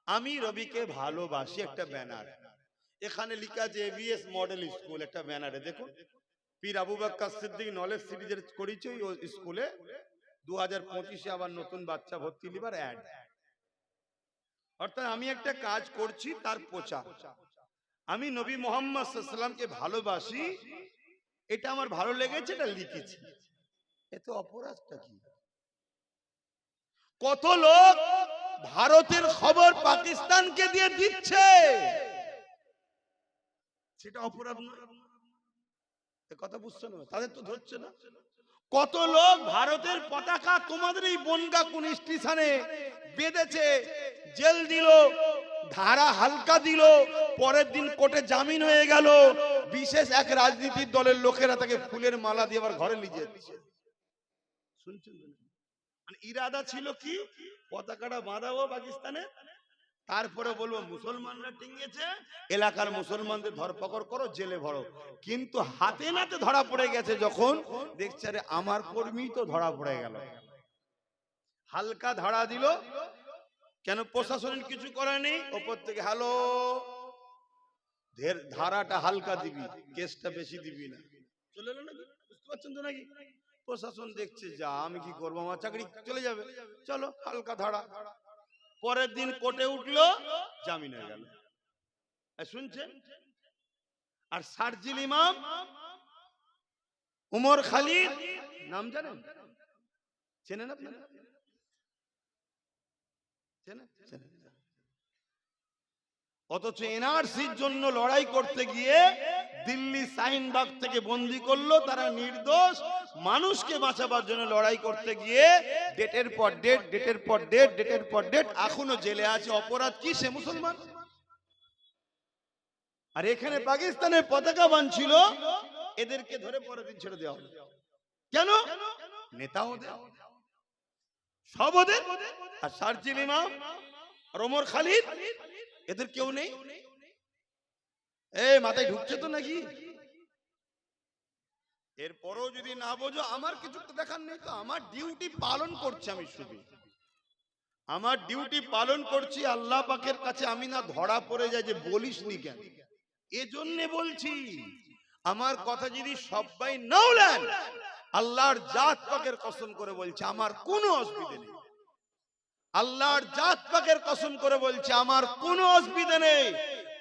আমি রবিকে ভালোবাসি, একটা ব্যানার। এখানে লেখা আছে এবিএস মডেল স্কুল, একটা ব্যানারে দেখুন। পীর আবু বকর সিদ্দিক নলেজ সিরিজের করেছে ওই স্কুলে 2025-এ আবার নতুন বাচ্চা ভর্তি লিবার অ্যাড। অর্থাৎ আমি একটা কাজ করছি, তার প্রচার। আমি নবী মুহাম্মদ সাল্লাল্লাহু আলাইহি ওয়াসাল্লামকে ভালোবাসি, এটা আমার ভালো লেগেছে, এটা লিখেছি। এতে অপরাধটা কি? কত লোক ভারতের খবর পাকিস্তানকে দিয়ে দিচ্ছে, সেটা অপরাধ নয়? কথা বুঝছো না? তাদের তো ধরছে না। কত লোক ভারতের পতাকা তোমাদের এই বনগা কোন স্টেশনে বেঁধেছে, জেল দিল, ধারা হালকা দিল, পরের দিন কোর্টে জামিন হয়ে গেল, বিশেষ এক রাজনীতির দলের লোকেরা তাকে ফুলের মালা দিয়ে আবার ঘরে নিয়ে যাচ্ছে। শুনছেন? মানে ইরাদা ছিল কি? পতাকাটা বাঁধাবো পাকিস্তানে, তারপরে বলবো মুসলমানরা টিঙ্গেছে, এলাকার মুসলমানদের ধরপকড় করো, জেলে ভরো। কিন্তু হাতে নাতে ধরা পড়ে গেছে যখন দেখছে আরে আমার কর্মী তো ধরা পড়ে গেল, হালকা ধারা দিল। কেন? প্রশাসনের কিছু করে নেই, ওপর থেকে হ্যালো, ধারাটা হালকা দিবি, কেসটা বেশি দিবি না, চলে এলো নাকি? বুঝতে পারছেন তো নাকি? প্রশাসন দেখছে যা আমি কি করবো, আমার চাকরি চলে যাবে, চলো হালকা ধারা। পরের দিন কোর্টে উঠলো, জামিন হয়ে গেল। শুনছেন? আর শারজিল ইমাম উমর খালিদ নাম জানেন? চেনেন আপনারা? অথচ এনআরসির জন্য লড়াই করতে গিয়ে দিল্লি শাহিনবাগ থেকে বন্দি করলো, তারা নির্দোষ মানুষকে বাঁচাবার জন্য লড়াই করতে গিয়ে ডেটের পর ডেট, ডেটের পর ডেট, ডেটের পর ডেট, এখনো জেলে আছে। অপরাধ কি? সে মুসলমান। আর এখানে পাকিস্তানের পতাকা বানছিল, এদেরকে ধরে পরের দিন ছেড়ে দেওয়া হলো। কেন? নেতা ওদের, সব ওদের। আর শারজিল ইমাম আর ওমর খালিদ এদের কেউ নেই। এই মাথায় ঢুকছে তো নাকি? এরপরও যদি না বোঝো, আমার কিছু তো দেখার নেই, তো আমার ডিউটি পালন করছি। আমি শুধু আমার ডিউটি পালন করছি। আল্লাহ পাকের কাছে আমি না ধরা পড়ে যাই যে বলিস নি কেন, এজন্য বলছি। আমার কথা যদি সবাই নাও নেন, আল্লাহর জাত পাকের কসম করে বলছে আমার কোনো অসুবিধা নেই। আল্লাহর জাত পাকের কসম করে বলছে আমার কোনো অসুবিধা নেই।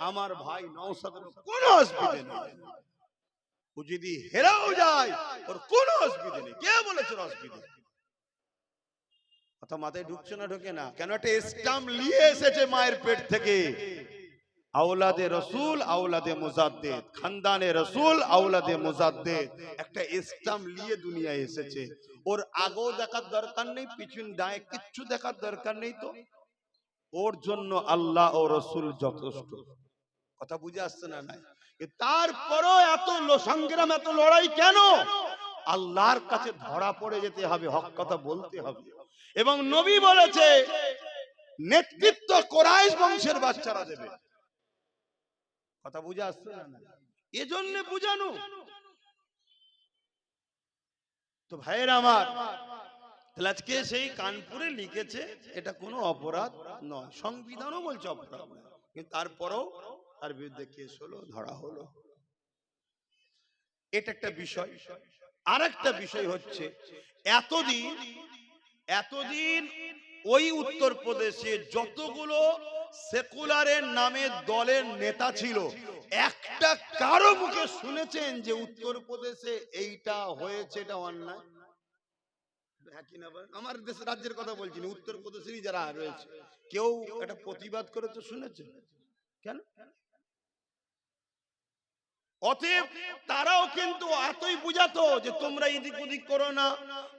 আমার ভাই নওশাদের কোনো অসুবিধা নেই। ও যদি হেরাও যায় ওর কোনো অসুবিধা নেই। কে বলেছে ওর অসুবিধা? কথা মাথায় ঢুকছে না? ঢোকে না কেন? একটা স্টাম্প নিয়ে এসেছে মায়ের পেট থেকে, আওলাদে রসুল আওলাদে মুজাদ্দেদ, খানদানে রসুল আওলাদে মুজাদ্দেদ। একটা স্টাম্প নিয়ে দুনিয়ায় এসেছে। ওর আগেও দেখার দরকার নেই, পিছন ডায়ে কিচ্ছু দেখার দরকার নেই। তো ওর জন্য আল্লাহ ও রসুল যথেষ্ট। কথা বুঝে আসছে না? নাই। তারপরও এত সংগ্রাম, এত লড়াই কেন? আল্লাহর কাছে ধরা পড়ে যেতে হবে, হক কথা বলতে হবে। এবং নবী বলেছে নেতৃত্ব কুরাইশ বংশের বাচ্চারা দেবে। কথা বুঝে আসছে না? এজন্য বুঝানো। তো ভাইয়ের আমার, আজকে সেই কানপুরে লিখেছে এটা কোনো অপরাধ নয়, সংবিধানও বলছে অপরাধ নয়, কিন্তু তারপরেও তার বিরুদ্ধে কেস হলো, ধরা হলো। এটা একটা বিষয়। আর একটা বিষয় হচ্ছে এতদিন ওই উত্তরপ্রদেশে যতগুলো সেকুলারের নামে দলের নেতা ছিল, একটা কারো মুখে শুনেছেন যে উত্তরপ্রদেশে এইটা হয়েছে, এটা অন্যায়? আমার দেশের রাজ্যের কথা বলছি না, উত্তরপ্রদেশেরই যারা রয়েছে, কেউ একটা প্রতিবাদ করে তো শুনেছে? কেন? অতএব তারাও কিন্তু এতই বুঝাতো যে তোমরা এদিক ওদিক করো না,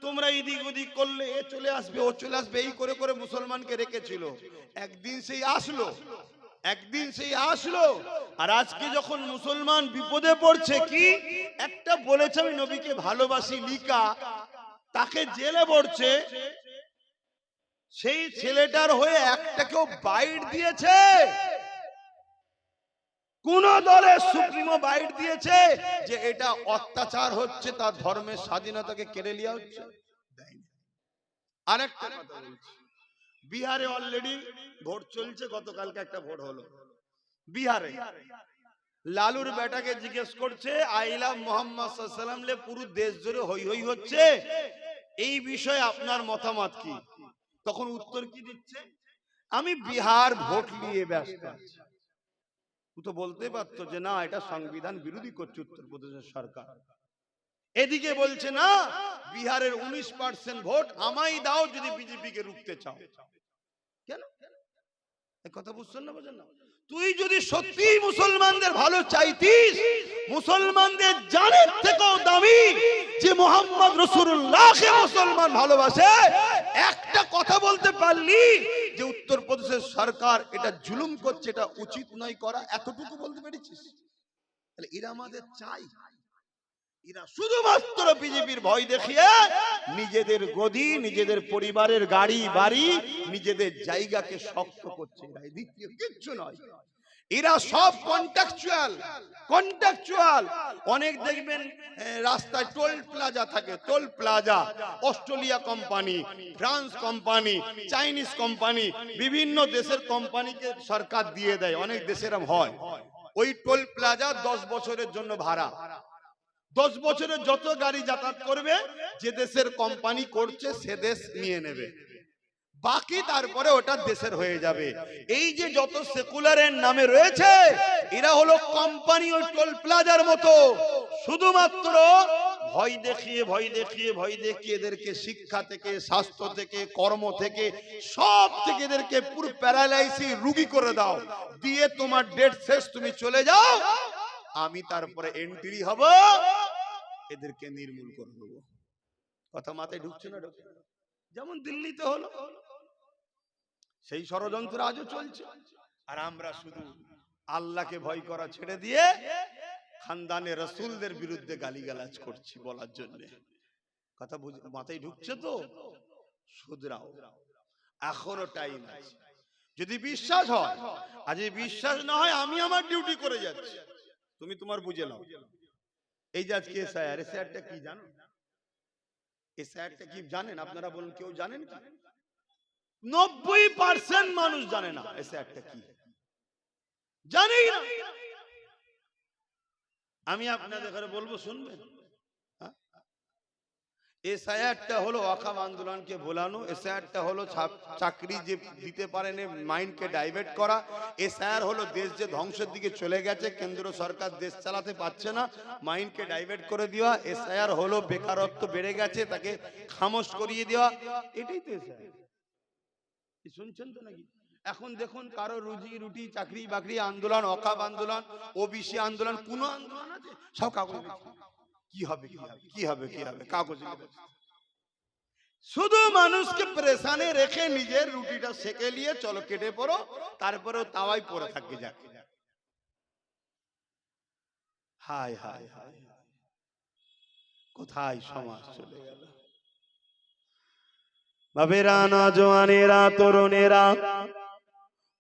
তোমরা এদিক ওদিক করলে এ চলে আসবে, ও চলে আসবে, এই করে করে মুসলমানকে রেখেছিল। একদিন সেই আসলো। আর আজকে যখন মুসলমান বিপদে পড়ছে, কি একটা বলেছে আমি নবীকে ভালোবাসি লিকা, তাকে জেলে পড়ছে, সেই ছেলেটার হয়ে একটা কেউ বাইট দিয়েছে? কোন দলের সুপ্রিমো বাইট দিয়েছে যে এটা অত্যাচার হচ্ছে, তার ধর্মের স্বাধীনতাকে কেড়ে নেওয়া হচ্ছে? আরেকটা কথা বলছি, বিহারে অলরেডি ভোট চলছে, গতকালকে একটা ভোট হলো বিহারে। লালুর বেটাকে জিজ্ঞেস করছে আই লাভ মোহাম্মদ সাল্লাল্লাহু আলাইহি ওয়াসাল্লাম লে পুরো দেশ জুড়ে হই হই হচ্ছে, এই বিষয়ে আপনার মতামত কি? তখন উত্তর কি দিচ্ছে? আমি বিহার ভোট নিয়ে ব্যস্ত আছি। তো বলতে পারতো যে না, এটা সংবিধান বিরোধী করছে উত্তরপ্রদেশের সরকার। এদিকে বলছে না, বিহারের 19% ভোট আমায় দাও যদি বিজেপি কে রুখতে চাও। কেন? এই কথা বুঝছেন না? বোঝেন না? তুই যদি সত্যি মুসলমানদের ভালো চাইতিস, মুসলমানদের জানের থেকেও দামি যে মোহাম্মদ রাসূলুল্লাহকে মুসলমান ভালোবাসে, একটা কথা বলতে পারলি যে উত্তরপ্রদেশের সরকার এটা জুলুম করছে, এটা উচিত নয় করা, এতটুকু বলতে পেরেছিস? তাহলে এরা আমাদের চাই। এরা শুধুমাত্র বিজেপির ভয় দেখিয়ে নিজেদের গদি, নিজেদের পরিবারের গাড়ি বাড়ি, নিজেদের জায়গাকে শক্ত করছে। এরা দ্বিতীয় কিচ্ছু নয়। এরা সব কন্ট্রাকচুয়াল। অনেক দেখবেন রাস্তায় টোল প্লাজা থাকে, toll plaza Australia company, France company, Chinese company, বিভিন্ন দেশের কোম্পানিকে সরকার দিয়ে দেয়। অনেক দেশের হয় ওই টোল প্লাজা 10 বছরের জন্য ভাড়া। 10 বছরে যত গাড়ি যাতায়াত করবে, যে দেশের কোম্পানি করছে সে দেশ নিয়ে নেবে, বাকি তারপরে ওটা দেশের হয়ে যাবে। এই যে যত সেকুলারের নামে রয়েছে, এরা হলো কোম্পানি ও টোল প্লাজার মতো। শুধুমাত্র ভয় দেখিয়ে এদেরকে শিক্ষা থেকে, স্বাস্থ্য থেকে, কর্ম থেকে, সব থেকে এদেরকে পুরো প্যারালাইসিস রোগী করে দাও, দিয়ে তোমার ডেট শেষ, তুমি চলে যাও, আমি তারপরে এন্ট্রি হব, এদেরকে নির্মূল করে দেবো। কথা মাথায় ঢুকছে না? যেমন দিল্লিতে হলো, সেই ষড়যন্ত্র আজও চলছে। আর আমরা শুধু আল্লাহকে ভয় করা ছেড়ে দিয়ে খানদানে রাসূলদের বিরুদ্ধে গালিগালাজ করছি বলার জন্য। কথা মাথায় ঢুকছে তো? শুধরাও, এখনো টাইম আছে। যদি বিশ্বাস হয়, আর যদি বিশ্বাস না হয়, আমি আমার ডিউটি করে যাচ্ছি, তুমি তোমার বুঝে নাও। এই যে আজকে এসআইআরটা কি জানো? এসআইআরটা কি জানেন আপনারা? বলুন, কেউ জানেন কি? 90% মানুষ জানে না এসআইআরটা কি, জানেই না। আমি আপনাদের ঘরে বলবো, শুনবেন? এসআইআরটা হলো ওয়াকফ আন্দোলনকে ভোলানো। এসআইআরটা হলো চাকরি যে দিতে পারেন, মাইন্ডকে ডাইভার্ট করা। এসআইআর হলো দেশ যে ধ্বংসের দিকে চলে গেছে, কেন্দ্র সরকার দেশ চালাতে পারছে না, মাইন্ডকে ডাইভার্ট করে দেওয়া। এসআইআর হলো বেকারত্ব বেড়ে গেছে, তাকে খামোশ করিয়ে দেওয়া। এটাই তো এসআইআর। শুনছেন তো নাকি? এখন দেখুন, কারো রুজি রুটি, চাকরি বাকরি আন্দোলন, ওয়াকফ আন্দোলন, ওবিসি আন্দোলন, কোন আন্দোলন আছে? সব কাগজ কি হবে, কাগজ। শুধু মানুষকে প্রেসানে রেখে নিজের রুটিটা সেকে নিয়ে চলো কেটে পড়ো, তারপরেও তাওয়াই পড়ে থাকবে। যাক, হায় হায় হায়, কোথায় সমাজ চলে গেল? বাবেরা, নওজওয়ানেরা, তরুণেরা,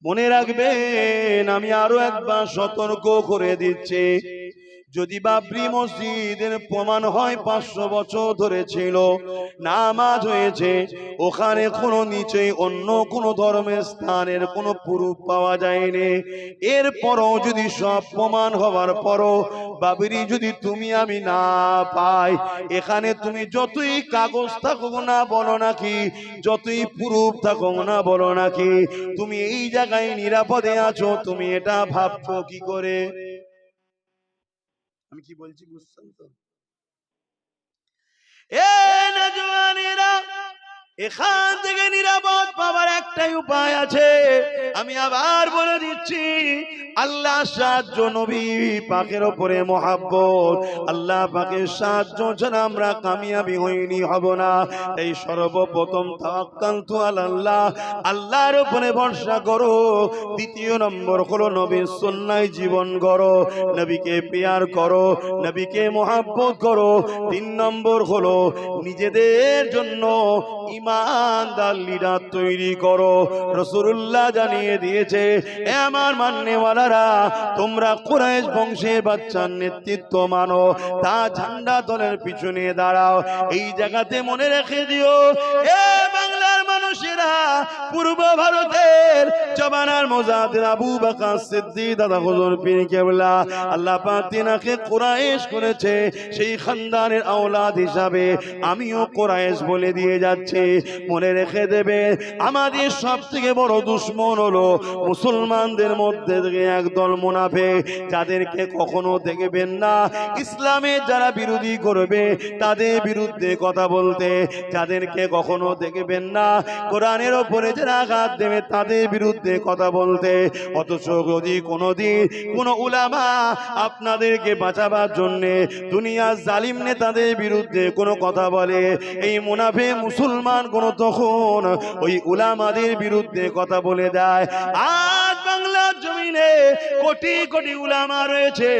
মনে রাখবেন, আমি আরো একবার সতর্ক করে দিচ্ছি, যদি বাবরি মসজিদের প্রমাণ হয় 500 বছর ধরে ছিল, নামাজ হয়েছে, ওখানে কোনো নিচে অন্য কোনো ধর্মের স্থানের কোনো প্রুফ পাওয়া যায়নি, এরপরও যদি সব প্রমাণ হওয়ার পরও বাবরি যদি তুমি আমি না পাই, এখানে তুমি যতই কাগজ থাকুক না বলো নাকি, যতই প্রুফ থাকুক না বলো নাকি, তুমি এই জায়গায় নিরাপদে আছো, তুমি এটা ভাবছো কি করে? আমি কি বলছি বুঝছেন তো? এখান থেকে নিরাপদ পাওয়ার একটাই উপায় আছে, আমি আবার বলে দিচ্ছি, আল্লাহ সাহায্য, নবী পাকের উপরে মহাব্বত, আল্লাহ পাকের সাহায্য ছাড়া আমরা কামিয়াবি হইনি, হব না। এই সর্বপ্রথম তাওয়াক্কালতু আলাল্লাহ, আল্লাহর উপরে ভরসা করো। দ্বিতীয় নম্বর হলো নবীর সুন্নাহয় জীবন গড়ো, নবীকে প্যার করো, নবীকে মহাব্বত করো। 3 নম্বর হলো নিজেদের জন্য ইমানদার লিডার তৈরি করো। রাসূলুল্লাহ জানিয়ে দিয়েছে, এ আমার মাননেওয়ালারা, তোমরা কুরাইশ বংশের বাচ্চার নেতৃত্ব মানো, তা ঝান্ডা দলের পিছনে দাঁড়াও। এই জায়গাতে মনে রেখে দিও, এ বাংলার মানুষেরা, পূর্ব ভারতের জমানার মুজাদ্দিদ আবু বকর সিদ্দিক দাদা হুজুর পীর কেবলা, আল্লাহ পাক তিনাকে কুরাইশ করেছে, সেই খানদানের আওলাদ হিসাবে আমিও কুরাইশ বলে দিয়ে যাচ্ছি। মনে রেখে দেবে, আমাদের সবথেকে বড় দুশমন হলো মুসলমানদের মধ্যে থেকে একদল মুনাফিক, যাদেরকে কখনো দেখবেন না ইসলামের যারা বিরোধী করবে তাদের বিরুদ্ধে কথা বলতে, যাদেরকে কখনো দেখবেন না কোরআনের ওপরে যারা আঘাত দেবে তাদের বিরুদ্ধে কথা বলতে। অথচ যদি কোনোদিন কোন উলামা আপনাদেরকে বাঁচাবার জন্য দুনিয়ার জালিম নেতাদের বিরুদ্ধে কোনো কথা বলে, এই মুনাফিক মুসলমান কোন তখন ওই উলামাদের বিরুদ্ধে কথা বলে দেয়। আজ বাংলার জমিনে কোটি কোটি উলামা রয়েছে,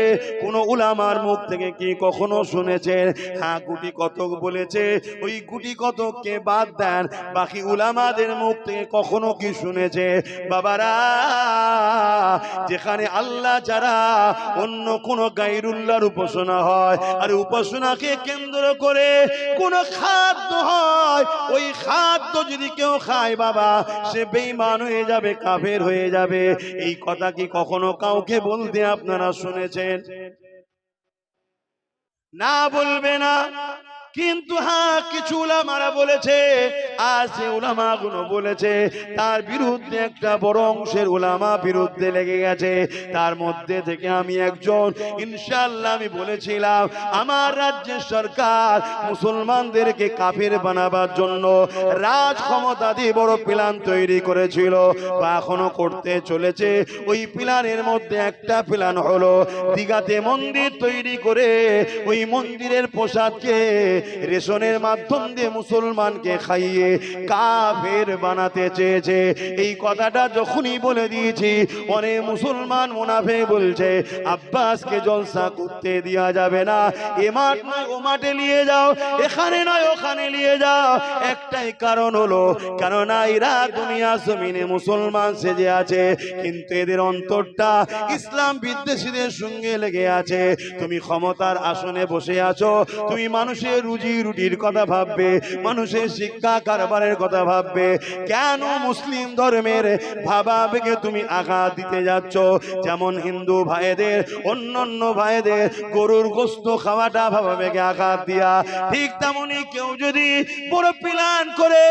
কোন উলামার মুখ থেকে কি কখনো শুনেছেন হ্যাঁ গুটি কতক বলেছে, ওই গুটি কতককে বাদ দেন, বাকি উলামাদের মুখ থেকে কখনো কি শুনেছে? বাবারা, যেখানে আল্লাহ ছাড়া অন্য কোন গায়রুল্লাহর উপাসনা হয় আর উপাসনাকে কেন্দ্র করে কোন খাদ্য হয়, ওই খাদ্য যদি কেউ খায় বাবা, সে বেঈমান হয়ে যাবে, কাফের হয়ে যাবে। এই কথা কি কখনো কাউকে বলতে আপনারা শুনেছেন? না, বলবে না। কিন্তু হ্যাঁ, কিছু উলামারা বলেছে, আর সে উলামাগুলো বলেছে, তার বিরুদ্ধে একটা বড় অংশের উলামা বিরুদ্ধে লেগে গেছে। তার মধ্যে থেকে আমি একজন, ইনশাআল্লাহ আমি বলেছিলাম আমার রাজ্যের সরকার মুসলমানদেরকে কাফির বানাবার জন্য রাজ ক্ষমতা দিয়ে বড় প্ল্যান তৈরি করেছিল বা এখনো করতে চলেছে। ওই প্ল্যানের মধ্যে একটা প্ল্যান হলো দীঘাতে মন্দির তৈরি করে ওই মন্দিরের প্রসাদকে রেশনের মাধ্যম দিয়ে মুসলমানকে খাইয়ে কাফের বানাতে চেয়েছে। এই কথাটা যখনই বলে দিয়েছি, অনেক মুসলমান মুনাফিক বলছে আব্বাসকে জলসা করতে দেওয়া যাবে না, এ মাঠ নয় ও মাঠে নিয়ে যাও, এখানে নয় ওখানে নিয়ে যাও। একটাই কারণ হলো, কেননা এরা দুনিয়া জমিনে মুসলমান সেজে আছে, কিন্তু এদের অন্তরটা ইসলাম বিদ্বেষীদের সঙ্গে লেগে আছে। তুমি ক্ষমতার আসনে বসে আছো, তুমি মানুষের রুজি রুটির কথা ভাববে, মানুষের শিক্ষা কারবারের কথা ভাববে, কেন মুসলিম ধর্মের ভাবাবেগে তুমি আঘাত দিতে যাচ্ছ? যেমন হিন্দু ভাইদের, অন্যান্য ভাইদের গরুর গোশত খাওয়াটা ভাবাবেগে আঘাত দিয়া, ঠিক তেমনই কেউ যদি বড় প্ল্যান করে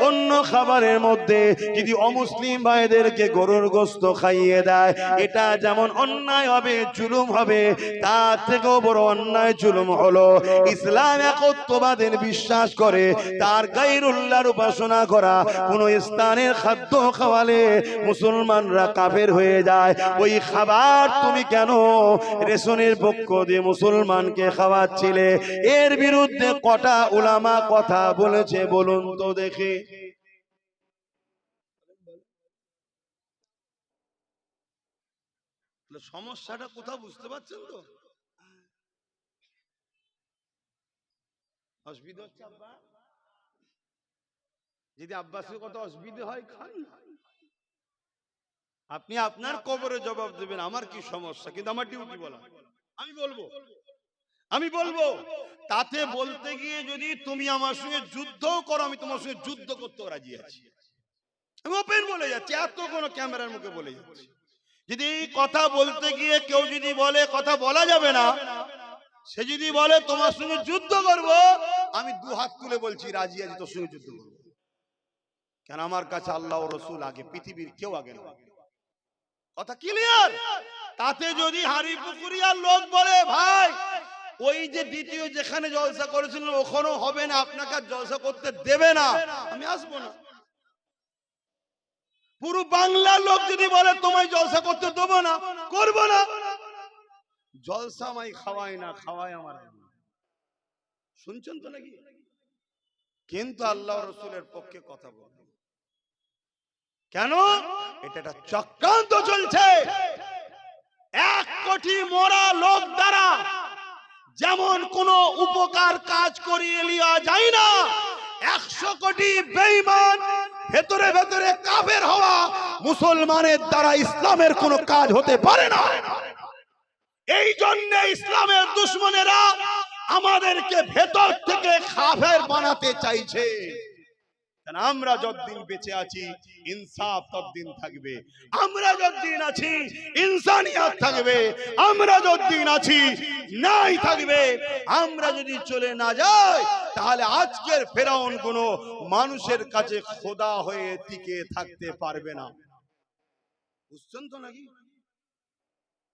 অন্য খাবারের মধ্যে যদি অমুসলিম ভাইদেরকে গরুর গোশত খাইয়ে দেয়, এটা যেমন অন্যায় হবে, জুলুম হবে, তার থেকেও বড় অন্যায় জুলুম হলো ইসলাম একত্ববাদের বিশ্বাস করে তার গায়রুল্লাহর উপাসনা করা। কোন স্থানের খাদ্য খাওয়ালে মুসলমানরা কাফের হয়ে যায়, ওই খাবার তুমি কেন রেশনের পক্ষ দিয়ে মুসলমানকে খাওয়াচ্ছিলে? এর বিরুদ্ধে কটা উলামা কথা বলেছে বলুন তো দেখি। সমস্যাটা কোথাও বুঝতে পারছেন তো? অসুবিধা হচ্ছে আব্বা? যদি আব্বাসের কথা অসুবিধা হয়, খান না। আপনি আপনার কবরে জবাব দেবেন, আমার কি সমস্যা, কিন্তু আমার ডিউটি বলা, আমি বলবো। তাতে বলতে গিয়ে যদি তুমি আমার সঙ্গে যুদ্ধ করো, আমি তোমার সঙ্গে যুদ্ধ করতে রাজি আছি। আমি ওপেন বলে যাচ্ছি, এত কোনো ক্যামেরার মুখে বলে যাচ্ছি। যদি কথা বলতে গিয়ে কেউ যদি বলে কথা বলা যাবে না, সে যদি বলে তোমার সঙ্গে যুদ্ধ করব, আমি দু হাত তুলে বলছি রাজি আছি তোর সঙ্গে যুদ্ধ করবো। কেন আমার কাছে আল্লাহ ও রসুল আগে, পৃথিবীর কেউ আগে না। কথা ক্লিয়ার? তাতে যদি হাড়ি পুকুরিয়ার লোক বলে ভাই ওই যে দ্বিতীয় যেখানে জলসা করেছিল ওখানেও হবে না, আপনাকে জলসা করতে দেবে না, আমি আসবো না। পুরো বাংলার লোক যদি বলে তোমায় জলসা করতে দেবো না, করবো না। জলসা আমায় খাওয়ায় না, খাওয়ায় আমার। শুনছেন তো নাকি? কিন্তু আল্লাহ রসুলের পক্ষে কথা বলবো কেন? এটা একটা চক্রান্ত চলছে। 1 কোটি মরা লোক দ্বারা যেমন কোন উপকার কাজ করিয়ে নেওয়া যায় না, 100 কোটি বেঈমান ভেতরে ভেতরে কাফের হওয়া মুসলমানের দ্বারা ইসলামের কোন কাজ হতে পারে না। এই জন্য ইসলামের দুশমনেরা আমাদেরকে ভেতর থেকে কাফের বানাতে চাইছে। আমরা যতদিন বেঁচে আছি ইনসাফ ততদিন থাকবে, আমরা যতদিন আছি ইনসানিয়ত থাকবে, আমরা যতদিন আছি নাই থাকবে। আমরা যদি চলে না যাই তাহলে আজকের ফেরাউন কোন মানুষের কাছে খোদা হয়ে টিকে থাকতে পারবে না। বুঝছেন তো নাকি?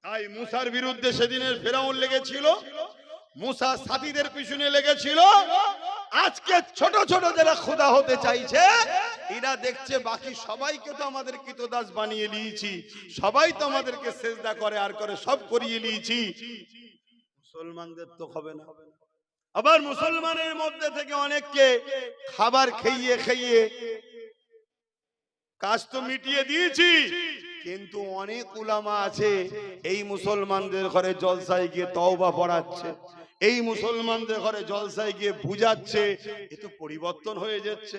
তাই মুসার বিরুদ্ধে সেদিনের ফেরাউন লেগেছিল, মুসা সাথীদের পিছনে লেগেছিল। আজকে ছোট ছোট যারা খোদা হতে চাইছে এরা দেখছে বাকি সবাইকে তো আমাদের কৃতদাস বানিয়ে নিয়েছি, সবাই তো আমাদেরকে সেজদা করে আর করে, সব করিয়ে নিয়েছি, মুসলমানদের তো হবে না। আবার মুসলমানের মধ্যে থেকে অনেককে খাবার খাইয়ে খাইয়ে কাজ তো মিটিয়ে দিয়েছি, কিন্তু অনেক উলামা আছে এই মুসলমানদের ঘরে জলসায় গিয়ে তওবা পড়াচ্ছে, এই মুসলমানদের ঘরে জলসায় গিয়ে বুঝাচ্ছে, এ তো পরিবর্তন হয়ে যাচ্ছে।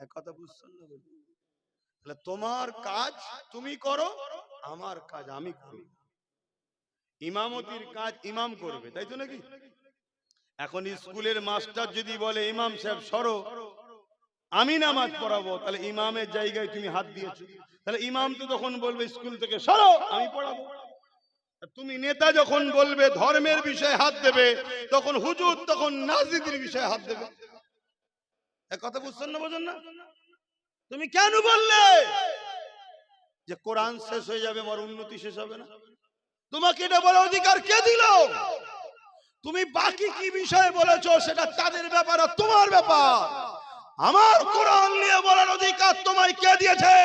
এক কথা বুঝছেন না? তাহলে তোমার কাজ তুমি করো, আমার কাজ আমি করি। ইমামতির কাজ ইমাম করবে, তাই তো নাকি? এখন স্কুলের মাস্টার যদি বলে ইমাম সাহেব সরো, আমি নামাজ পড়াবো, তাহলে ইমামের জায়গায় তুমি হাত দিয়েছো, তাহলে ইমাম তো তখন বলবে স্কুল থেকে সরো, আমি পড়াবো। তুমি নেতা যখন বলবে ধর্মের বিষয়ে হাত দেবে, তখন হুজুর তখন রাজনীতির বিষয়ে হাত দেবে। এক কথা বুঝছেন না? বোঝেন না? তুমি কেন বললে যে কোরআন শেষ হয়ে যাবে, আমার উন্নতি শেষ হবে না? তোমাকে এটা বলার অধিকার কে দিল? তুমি বাকি কি বিষয়ে বলেছো সেটা তাদের ব্যাপার, আর তোমার ব্যাপার। আমার কোরআন নিয়ে বলার অধিকার তোমায় কে দিয়েছে?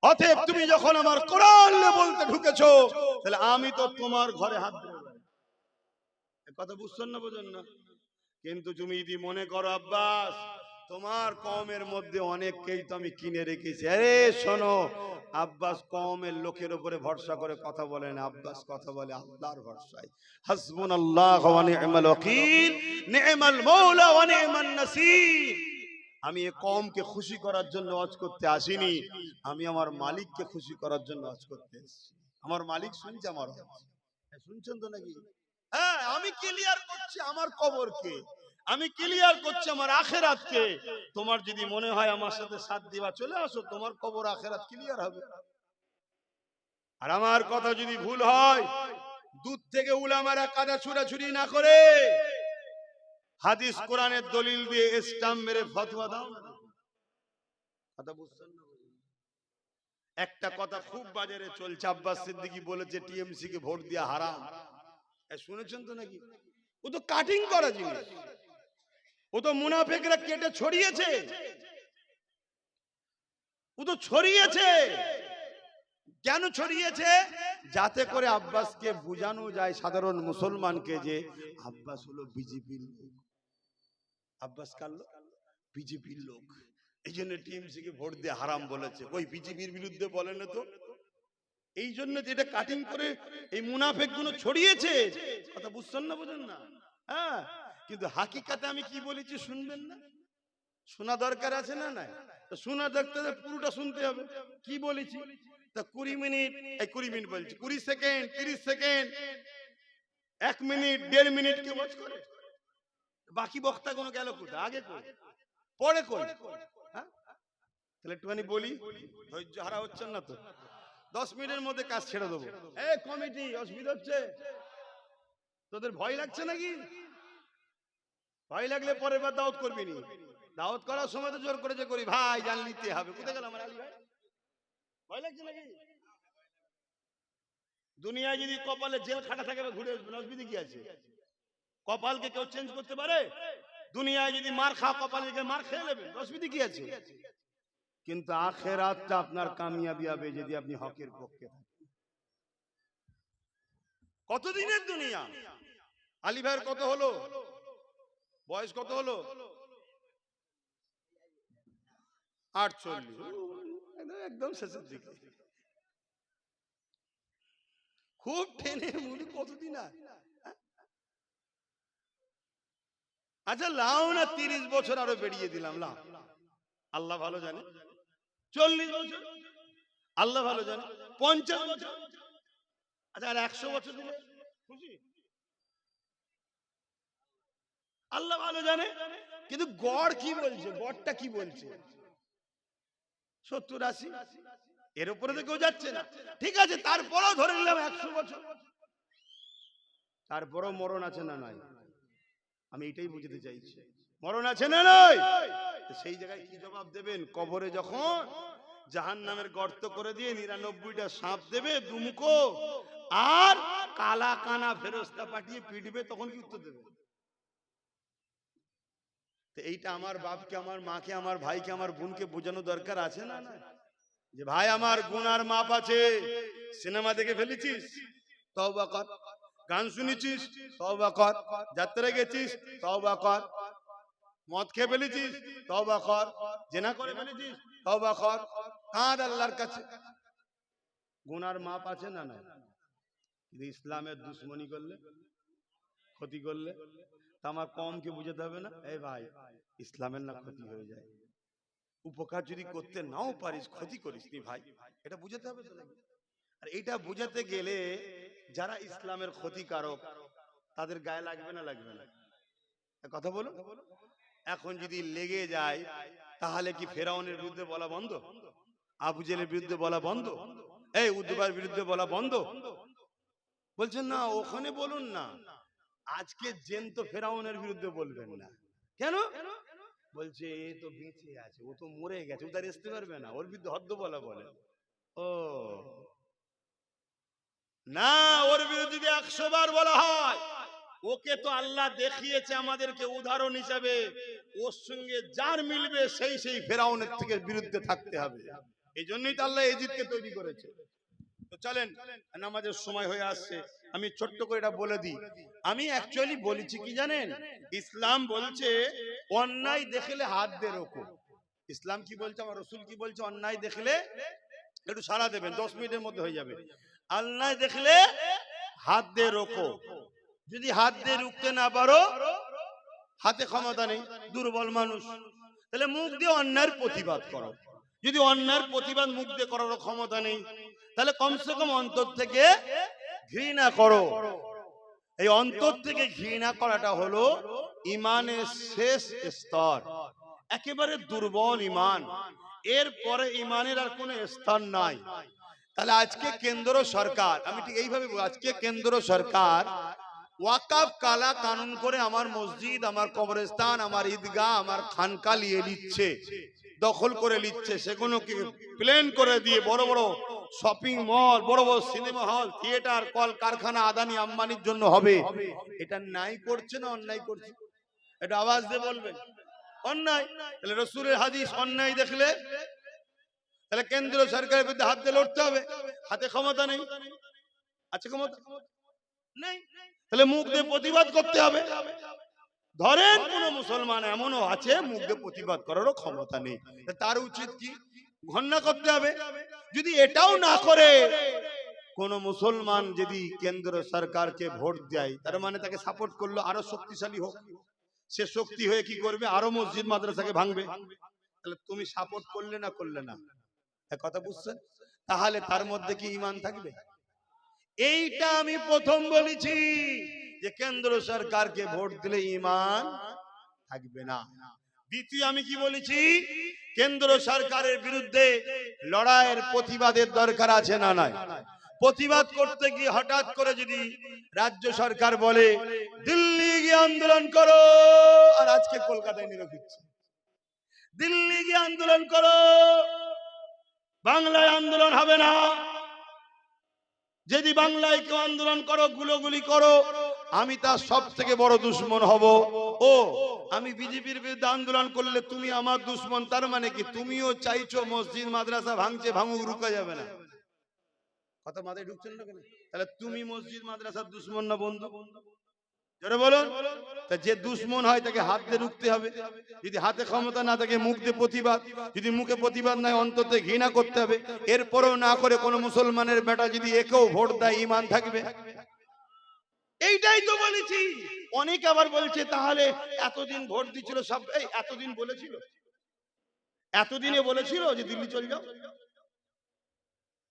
অতএব তুমি যখন আমার কোরআন নিয়ে বলতে ঢুকেছো, তাহলে আমি তো তোমার ঘরে হাত দেব। কথা বুঝছেন না? বোঝেন না? কিন্তু তুমি যদি মনে করো আব্বাস তোমার কওমের মধ্যে অনেককেই তো আমি কিনে রেখেছি, আরে শোনো, আব্বাস কওমের লোকের উপরে ভরসা করে কথা বলে না, আব্বাস কথা বলে আল্লাহর ভরসায়। হাসবুনাল্লাহু ওয়া নি'মাল ওয়াকিল, নি'মাল মাওলা ওয়া নি'মান নাসির। আমি এই কওমকে খুশি করার জন্য ওয়াজ করতে আসিনি, আমি আমার মালিককে খুশি করার জন্য ওয়াজ করতে এসেছি। আমার মালিক শুনছে আমার ওয়াজ, শুনছেন তো নাকি? হ্যাঁ, আমি ক্লিয়ার করছি আমার কবরকে, আমি ক্লিয়ার করছি আমার আখেরাতকে। তোমার যদি মনে হয় আমার সাথে সাথ দিবা, চলে আসো, তোমার কবর আখেরাত ক্লিয়ার হবে। আর আমার কথা যদি ভুল হয়, দূর থেকে উলামারা কাদা ছুড়াছুড়ি না করে হাদিস কোরআনের দলিল দিয়ে স্টাম্প মেরে ফতোয়া দাও না। কথা বুঝছেন না? একটা কথা খুব বাজারে চলছে, আব্বাস সিদ্দিকী বলেছে টিএমসি কে ভোট দেওয়া হারাম। শুনেছেন তো নাকি? ও তো কাটিং করা জিনিস, ও তো মুনাফিকরা কেটে ছড়িয়েছে, ও তো ছড়িয়েছে। কেন ছড়িয়েছে? যাতে করে আব্বাসকে বোঝানো যায় সাধারণ মুসলমানকে যে আব্বাস হলো বিজেপির লোক। আব্বাস কার লোক? বিজেপির লোক। এই জন্য টিএমসি কে ভোট দিয়ে হারাম বলেছে। ওই বিজেপির বিরুদ্ধে বলে না তো, এই জন্য যেটা কাটিং করে এই মুনাফিক গুলো ছড়িয়েছে। কথা বুঝছেন না? বোঝেন না? হ্যাঁ, কিন্তু হাকিকাতে আমি কি বলেছি শুনবেন না? শোনা দরকার আছে না? নাই তো শোনা দেখতে পুরোটা শুনতে হবে। কি বলেছি? তা 20 মিনিট, এই 20 মিনিট বলছি, 20 সেকেন্ড, 30 সেকেন্ড, 1 মিনিট, 1.5 মিনিট কে ওয়াচ করে, বাকি বক্তা কোনো গেল কোথায়? আগে কই, পরে কই? হ্যাঁ, তাহলে একটুখানি বলি, ধৈর্য হারা হচ্ছেন না তো? 10 মিনিটের মধ্যে কাজ ছেড়ে দেবো। এই কমিটি, অসুবিধা হচ্ছে? তোদের ভয় লাগছে নাকি? ভয় লাগলে পরের বার দাওয়াত করবি নি। দাওয়াত করার সময় তো জোর করে যে করি, ভাই জান নিতে হবে। কোথায় গেল আমার আলী ভাই? ভয় লাগছে নাকি? দুনিয়ায় যদি কপালে জেল খাটা থাকে ঘুরে আসবে, অসুবিধা কি আছে? কপালকে কেউ চেঞ্জ করতে পারে? দুনিয়ায় যদি মার খাওয়া কপালে মার খেয়ে নেবে, অসুবিধা কি আছে? কিন্তু আখিরাতটা আপনার কামিয়াবি হবে যদি আপনি হকের পক্ষে থাকেন। কতদিনের দুনিয়া? আলী ভাইয়ের কত হলো? বয়স কত হলো? 48, একদম শেষের দিকে। খুব টেনে মুড়ি কতদিন আর? আচ্ছা লাও না 30 বছর আরো বেরিয়ে দিলাম, লাও, আল্লাহ ভালো জানে। 40 বছর, আল্লাহ ভালো জানে। 50 বছর, আচ্ছা আর 100 বছর দিলে খুশি? আল্লাহ ভালো জানে। কিন্তু গড় কি বলছে? গড়টা কি বলছে? 70, 80, এর উপরে তো কেউ যাচ্ছে না। ঠিক আছে, তারপরেও ধরে নিলাম 100 বছর। তারপরেও মরণ আছে না নাই? আমি এটাই বুঝতে চাইছি, মরণ আছে না নাই? সেই জায়গায় কি জবাব দেবেন? কবরে যখন জাহান্নামের গর্ত করে দিয়ে 99টা সাপ দেবে দুমুখো, আর কালা কানা ফেরেশতা পাঠিয়ে পিটবে, তখন কি উত্তর দেবে? এইটা আমার বাপকে, আমার মাকে, আমার ভাইকে, আমার বোনকে বোঝানো দরকার আছে না? যে ভাই আমার গুনার মাপ আছে। সিনেমা দেখে ফেলেছিস, তওবা কর। গান শুনেছিস, তওবা কর। যাত্রা গেছিস, তওবা কর। মদ খেয়ে ফেলেছিস, তওবা কর। জিনা করে ফেলেছিস, তওবা কর। কাঁদ আল্লাহর কাছে। গুনার মাপ আছে না না? কিন্তু ইসলামের দুশ্মনী করলে, ক্ষতি করলে, তা আমার কমকে বুঝাতে হবে না, এই ভাই ইসলামের না ক্ষতি হয়ে যায়, উপকার যদি করতে নাও পারিস ক্ষতি করিস নি ভাই, এটা বুঝাতে হবে তো নাকি? আর এটা বুঝাতে গেলে যারা ইসলামের ক্ষতিকারক তাদের গায়ে লাগবে না লাগবে না? কথা বলো। এখন যদি লেগে যায় তাহলে কি ফেরাউনের বিরুদ্ধে বলা বন্ধ, আবু জেলের বিরুদ্ধে বলা বন্ধ, এই উদ্বার বিরুদ্ধে বলা বন্ধ? বলছেন না ওখানে বলুন না, আজকে জ্যান্ত ফেরাউনের বিরুদ্ধে বলবেন না। কেন? বলছে এ তো বেঁচে আছে, ও তো মরে গেছে, ও তার আসতে পারবে না, ওর বিরুদ্ধে হদ্দ বলা বলে। ও না, ওর বিরুদ্ধে যদি 100 বার বলা হয়, ওকে তো আল্লাহ দেখিয়েছে আমাদেরকে উদাহরণ হিসাবে, ওর সঙ্গে যার মিলবে সেই সেই ফেরাউনের থেকে বিরুদ্ধে থাকতে হবে। এই জন্যই তো আল্লাহ এজিদকে তৈরি করেছে। তো চলেন, নামাজের সময় হয়ে আসছে, আমি ছোট্ট করে এটা বলে দিই। আমি অ্যাকচুয়ালি বলেছি কি জানেন, ইসলাম বলছে অন্যায় দেখলে হাত দিয়ে রোকো। ইসলাম কি বলছে, আমার রাসূল কি বলছে? অন্যায় দেখলে একটু সাড়া দেবেন, 10 মিনিটের মধ্যে হয়ে যাবে। অন্যায় দেখলে হাত দিয়ে রোকো, যদি হাত দিয়ে রুখতে না পারো, হাতে ক্ষমতা নেই, দুর্বল মানুষ, তাহলে মুখ দিয়ে অন্যায়ের প্রতিবাদ করো। যদি অন্যায়ের প্রতিবাদ মুখ দিয়ে করার ক্ষমতা নেই, তাহলে কমসে কম অন্তর থেকে ঘৃণা করো। এই অন্তর থেকে ঘৃণা করাটা হলো ইমানের শেষ স্তর, একেবারে দুর্বল ইমান, এরপরে ইমানের আর কোনো স্থান নাই। তাহলে আজকে কেন্দ্র সরকার, আমি ঠিক এইভাবে বলবো, আজকে কেন্দ্র সরকার ওয়াকফ কালা কানুন করে আমার মসজিদ, আমার কবরস্থান, আমার ঈদগাহ, আমার খানকা নিয়ে নিচ্ছে, দখল করে নিচ্ছে, সেগুলোকে প্ল্যান করে দিয়ে বড় বড় শপিং মল, বড় বড় সিনেমা হল, থিয়েটার, কল কারখানা আদানি আম্বানির জন্য হবে। এটা নাই করছে না অন্যায় করছে? এটা আওয়াজ দিয়ে বলবেন অন্যায়। তাহলে রাসূলের হাদিস, অন্যায় দেখলে তাহলে কেন্দ্র সরকারের বিরুদ্ধে হাত দিয়ে লড়তে হবে, হাতে ক্ষমতা নেই, আছে ক্ষমতা নেই, তাহলে মুখ দিয়ে প্রতিবাদ করতে হবে। ধরেন কোন মুসলমান এমনও আছে মুখ দিয়ে প্রতিবাদ করারও ক্ষমতা নেই, তার উচিত কি? ঘন্না করতে হবে। যদি এটাও না করে কোন মুসলমান যদি কেন্দ্র সরকারকে ভোট দেয়, তার মানে তাকে সাপোর্ট করলো, আরো শক্তিশালী হোক, সে শক্তি হয়ে কি করবে? আরো মসজিদ মাদ্রাসাকে ভাঙবে। তাহলে তুমি সাপোর্ট করলে না করলে না, কথা বুঝছেন? তাহলে তার মধ্যে কি ঈমান থাকবে? এইটা আমি প্রথম বলেছি যে কেন্দ্র সরকারকে ভোট দিলে ঈমান থাকবে না। দ্বিতীয় আমি কি বলেছি, কেন্দ্র সরকারের বিরুদ্ধে লড়াইয়ের প্রতিবাদের দরকার আছে না নাই? প্রতিবাদ করতে গিয়ে হঠাৎ করে যদি রাজ্য সরকার বলে দিল্লি গিয়ে আন্দোলন করো, আর আজকে কলকাতায় নিরপেক্ষ, দিল্লি গিয়ে আন্দোলন করো, বাংলায় আন্দোলন হবে না, যদি বাংলায় কেউ আন্দোলন করো, গুলোগুলি করো, আমি তার সব থেকে বড় দুশ্মন হব। ও আমি বিজেপির বিরুদ্ধে আন্দোলন করলে তুমি আমার দুশ্মন, তার মানে কি তুমিও চাইছো মসজিদ মাদ্রাসা ভাঙছে, ভাঙুক, রুকা যাবে না? কথা মাথায় ঢুকছেন না কেন? তাহলে তুমি মসজিদ মাদ্রাসার দুশ্মন না বন্ধু? জোরে বলুন। তা যে দুশ্মন হয় তাকে হাত দিয়ে রুখতে হবে, যদি হাতে ক্ষমতা না থাকে মুখ দিয়ে প্রতিবাদ, যদি মুখে প্রতিবাদ নাই অন্তর থেকে ঘৃণা করতে হবে। এরপরেও না করে কোন মুসলমানের বেটা যদি একেও ভোট দেয়, ঈমান থাকবে? এইটাই তো বলেছি। অনেকে আবার বলছে তাহলে এতদিন ভোট দিচ্ছিল সব, এই এতদিন বলেছিল, এতদিনে বলেছিল যে দিল্লি চলে যাও,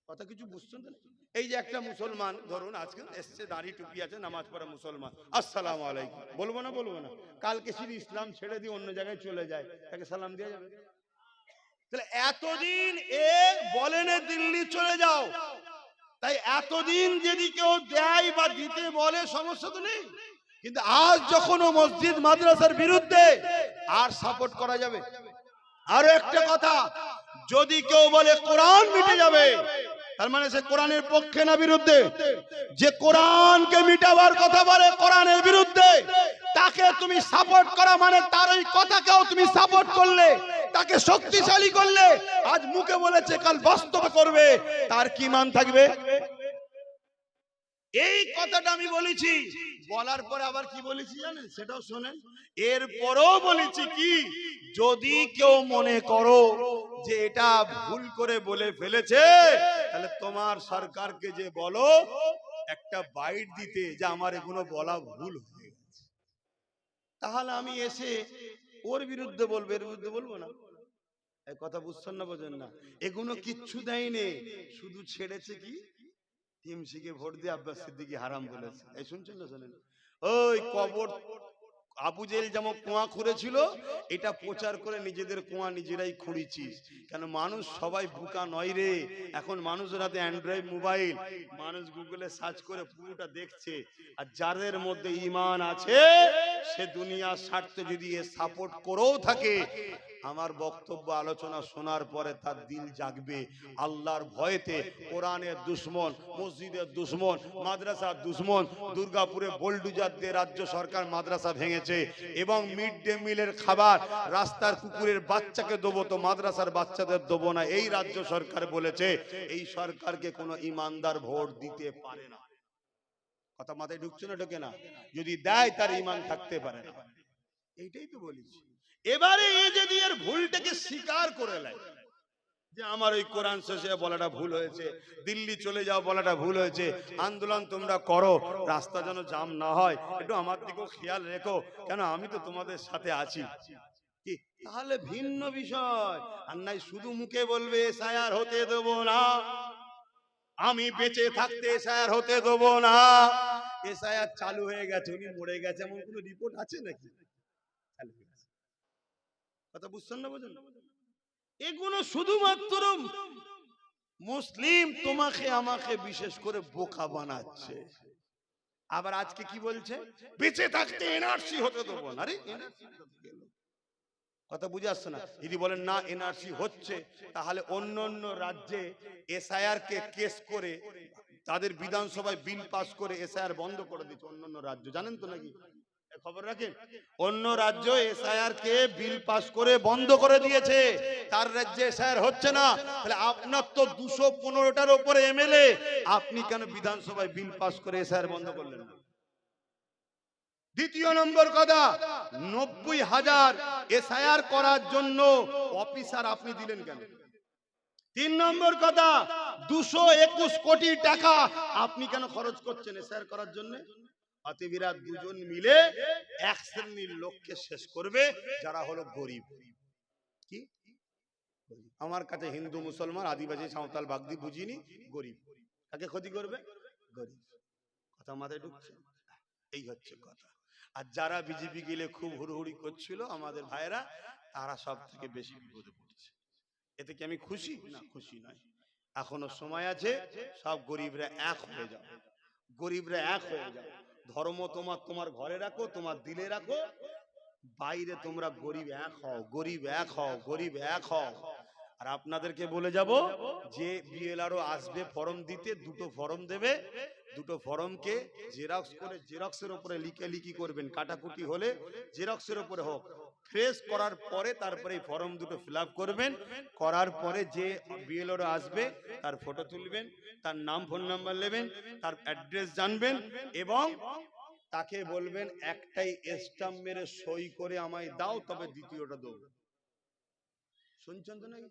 কথা কিছু বুঝছেন না? এই যে একটা মুসলমান ধরুন আজকে এসছে, দাড়ি টুপি আছে, নামাজ পড়া মুসলমান, আসসালামু আলাইকুম বলবো না? বলবো না? কালকে শুধু ইসলাম ছেড়ে দিয়ে অন্য জায়গায় চলে যায়, তাকে সালাম দেওয়া যাবে? তাহলে এতদিন এ বলেন দিল্লি চলে যাও, তাই এতদিন যদি কেউ দেয় বা দিতে বলে সমস্যা তো নেই, কিন্তু আজ যখন ও মসজিদ মাদ্রাসার বিরুদ্ধে, আর সাপোর্ট করা যাবে? আরো একটা কথা, যদি কেউ বলে কোরআন মিটে যাবে, তার মানে সে কোরআনের পক্ষে না বিরুদ্ধে? যে কোরআনকে মিটাবার কথা বলে, কোরআনের বিরুদ্ধে, তাকে তুমি সাপোর্ট করা মানে তার ওই কথাকেও তুমি সাপোর্ট করলে, তাকে শক্তিশালী করলে। আজ মুখে বলেছে, কাল বাস্তবে করবে, তার কি মান থাকবে? এই কথাটা আমি বলেছি, বলার পরে আবার কি বলেছি জানেন, সেটাও শোনেন। এরপরও বলেছি কি, যদি কেউ মনে করো যে এটা ভুল করে বলে ফেলেছে, তাহলে তোমার সরকারকে যে বলো একটা বাইট দিতে, যে আমার এগুলো বলা ভুল হয়ে গেছে। তাহলে আমি এসে ওর বিরুদ্ধে বলবো, এর বিরুদ্ধে বলবো না। এই কথা বুঝছেন না, বোঝেন না? এগুলো কিচ্ছু দেয়নি, শুধু ছেড়েছে কি, টিএমসিকে ভোট দিয়ে আব্বাস সিদ্দিকী হারাম বলেছে। এই শুনছেন না, শোনেন। ওই কবর আবু জেল যেমন কুয়া খুঁড়েছিল, এটা প্রচার করে নিজেদের কুয়া নিজেরাই খুঁড়েছিস। কেন মানুষ সবাই বোকা নয় রে। এখন মানুষের হাতে অ্যান্ড্রয়েড মোবাইল, মানুষ গুগলে সার্চ করে পুরোটা দেখছে। আর যাদের মধ্যে ঈমান আছে, সে দুনিয়ার স্বার্থে যদি এ সাপোর্ট করেও থাকে, আমার বক্তব্য আলোচনা শোনার পরে তার দিল জাগবে আল্লাহর ভয়েতে। কোরআনের দুশমন, মসজিদের দুশমন, মাদ্রাসার দুশমন। দুর্গাপুরে বোলডুজার দিয়ে রাজ্য সরকার মাদ্রাসা ভেঙেছে, এবং মিড ডে মিলের খাবার রাস্তার কুকুরের বাচ্চাকে দেবো, তো মাদ্রাসার বাচ্চাদের দেবো না, এই রাজ্য সরকার বলেছে। এই সরকারকে কোনো ইমানদার ভোট দিতে পারে না। কথা মাথায় ঢুকছে না, ঢোকে না? যদি দেয় তার ইমান থাকতে পারে না। এইটাই তো বলেছি। এবারে এই যদি এর ভুলটাকে স্বীকার করে নেয়, যে আমার ওই কোরআন শেষে বলাটা ভুল হয়েছে, দিল্লি চলে যাও বলাটা ভুল হয়েছে, আন্দোলন তোমরা করো, রাস্তা যেন জাম না হয়, একটু আমার দিকেও খেয়াল রেখো, কেন আমি তো তোমাদের সাথে আছি, কি তাহলে ভিন্ন বিষয়। আর নাই শুধু মুখে বলবে এসআইআর হতে দেবো না, আমি বেঁচে থাকতে এসআইআর হতে দেবো না। এসআইআর চালু হয়ে গেছে, উনি মরে গেছে, এমন কোনো রিপোর্ট আছে নাকি? কথা বুঝছেন না, বোঝেন? এগুলো শুধুমাত্র মুসলিম তোমাকে আমাকে বিশেষ করে বোকা বানাচ্ছে। আবার আজকে কি বলছে, বেঁচে থাকতে এনআরসি হতে দেবো না। আরে কথা বুঝে আসছে না? যদি বলেন না এনআরসি হচ্ছে, তাহলে অন্য অন্য রাজ্যে এসআইআর কে কেস করে তাদের বিধানসভায় বিল পাস করে এসআইআর বন্ধ করে দিচ্ছে অন্য অন্য রাজ্য, জানেন তো নাকি? খবর রাখেন, অন্য রাজ্য এসআইআর কে বিল পাস করে বন্ধ করে দিয়েছে, তার রাজ্যে এসআইআর হচ্ছে না। তাহলে আপনার তো 215টার উপরে এমএলএ, আপনি কেন বিধানসভায় বিল পাস করে এসআইআর বন্ধ করলেন না? দ্বিতীয় নম্বর কথা, 90,000 এসআইআর করার জন্য অফিসার আপনি দিলেন কেন? 3 নম্বর কথা, 221 কোটি টাকা আপনি কেন খরচ করছেন এসআইআর করার জন্য? অতএবিরা দুজন মিলে এক শ্রেণীর লোককে শেষ করবে, যারা হলো গরিব। কি আমার কাছে হিন্দু মুসলমান আদিবাসী সাঁওতাল বাগদি বুঝিনি, গরিব কাকে ক্ষতি করবে? গরিব। কথা মাথায় ঢুকছে? এই হচ্ছে কথা। আর যারা বিজেপি গেলে খুব হুড়হুড়ি করছিল আমাদের ভাইরা, তারা সব থেকে বেশি বিপদে পড়ছে। এতে কি আমি খুশি? না, খুশি নয়। এখনো সময় আছে, সব গরিবরা এক হয়ে যাও, গরিবরা এক হয়ে যাও। ধর্ম তোমার তোমার ঘরে রাখো, তোমার দিলে রাখো, বাইরে তোমরা গরিব এক হও, গরিব এক হও, গরিব এক হও। আর আপনাদেরকে বলে যাব, যে বিএলআরও আসবে ফর্ম দিতে, দুটো ফর্ম দেবে, দুটো ফর্মকে জেরক্স করে জেরক্সের উপরে লিখি করবেন, কাটাকুটি হলে জেরক্সের উপরে হোক, ফ্রেশ করার পরে তারপরে এই ফর্ম দুটো ফিল আপ করবেন। করার পরে যে বিএলআরও আসবে তার ফটো তুলবেন, তার নাম ফোন নাম্বার নেবেন, তার অ্যাড্রেস জানবেন, এবং তাকে বলবেন একটাই স্ট্যাম্প মেরে সই করে আমায় দাও, তবে দ্বিতীয়টা দেবো। শুনছেন তো নাকি?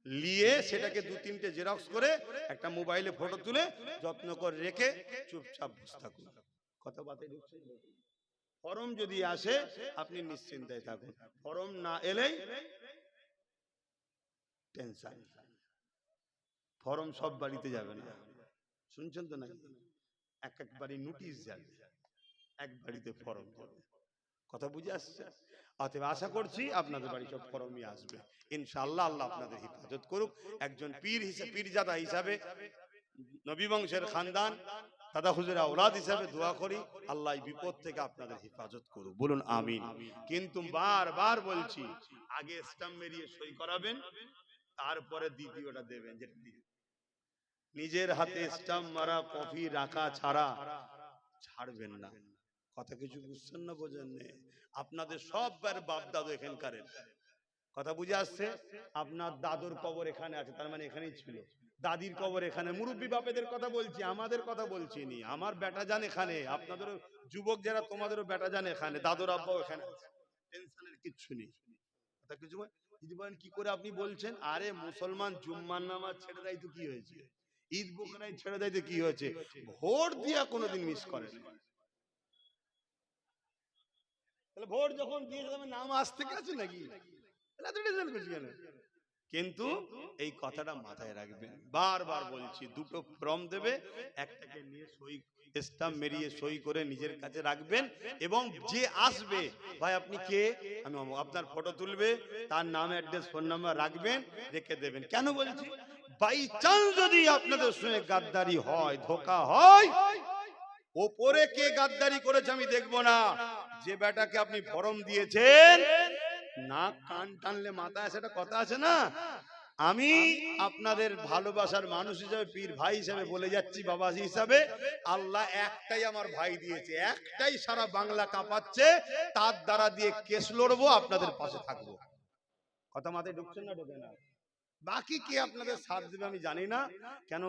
নিয়ে সেটাকে 2-3টে জেরক্স করে একটা মোবাইলে ফটো তুলে যত্ন করে রেখে চুপচাপ বসে থাকুন। কথা বাতে ঢুকছে? ফর্ম যদি আসে আপনি নিশ্চিন্তায় থাকুন, ফর্ম না এলেই টেনশন। ফর্ম সব বাড়িতে যাবে না, শুনছেন তো নাকি? এক এক বাড়ি নোটিশ যাবে, এক বাড়িতে ফর্ম যাবে। কথা বুঝে আসছে? অতএব আশা করছি আপনাদের বাড়ি সব ফর্মই আসবে ইনশাআল্লাহ। আল্লাহ আপনাদের হেফাজত করুক। একজন পীর হিসেবে, পীরজাদা হিসাবে, নবী বংশের খানদান, দাদা হুজুর আওলাদ হিসাবে দোয়া করি আল্লাহ এই বিপদ থেকে আপনাদের হেফাজত করুক, বলুন আমিন। কিন্তু বারবার বলছি, আগে স্ট্যাম্প মেরিয়ে সই করাবেন, তারপরে দ্বিতীয়টা দেবেন। যেটা নিজের হাতে স্ট্যাম্প মারা কপি রাখা ছাড়া ছাড়বেন না। কথা কিছু বুঝছেন না, বোঝেন না? আপনাদের সববার বাপ দাদু এখানকার, কথা বুঝে আসছে? আপনার দাদুর কবর এখানে আছে, তার মানে এখানেই ছিল। দাদির কবর এখানে, মুরব্বী বাপেদের কথা বলছি, আমাদের কথা বলছি নি। আমার বেটা যান এখানে, আপনাদেরও যুবক যারা তোমাদেরও বেটা যান এখানে, দাদুর আব্বাও এখানে আছে, টেনশনের কিচ্ছু নেই। কথা কিছু যদি বলেন কি করে আপনি বলছেন, আরে মুসলমান জুম্মার নামাজ ছেড়ে দেয় তো কি হয়েছে, ঈদ বকরাই ছেড়ে দেয় তো কি হয়েছে, ভোট দিয়া কোনোদিন মিস করে না। তাহলে ভোট যখন দিয়ে নাম আসতে গেছে নাকি, কিন্তু এই কথাটা মাথায় রাখবেন, বারবার বলছি, দুটো ফর্ম দেবে, একটাকে নিয়ে সই স্টাম্প মেরিয়ে সই করে নিজের কাছে রাখবেন, এবং যে আসবে, ভাই আপনি কে, আমি আপনার ফটো তুলবে, তার নাম অ্যাড্রেস ফোন নাম্বার রাখবেন, রেখে দেবেন। কেন বলছি, বাই চান্স যদি আপনাদের সঙ্গে গাদ্দারি হয়, ধোঁকা হয়, ওপরে কে গাদ্দারি করেছে আমি দেখবো না, যে বেটাকে আপনি ফর্ম দিয়েছেন, না কান টানলে মাথায় সেটা কথা আছে না, আমি আপনাদের ভালোবাসার মানুষ হিসেবে, পীর ভাই হিসেবে বলে যাচ্ছি, বাবাজি হিসাবে, আল্লাহ একটাই আমার ভাই দিয়েছে, একটাই সারা বাংলা কাঁপাচ্ছে, তার দ্বারা দিয়ে কেস লড়বো, আপনাদের পাশে থাকবো। কথা মাথায় ঢুকছে না, ঢোকে না? বাকি কে আপনাদের সাথ দেবে আমি জানি না, কেন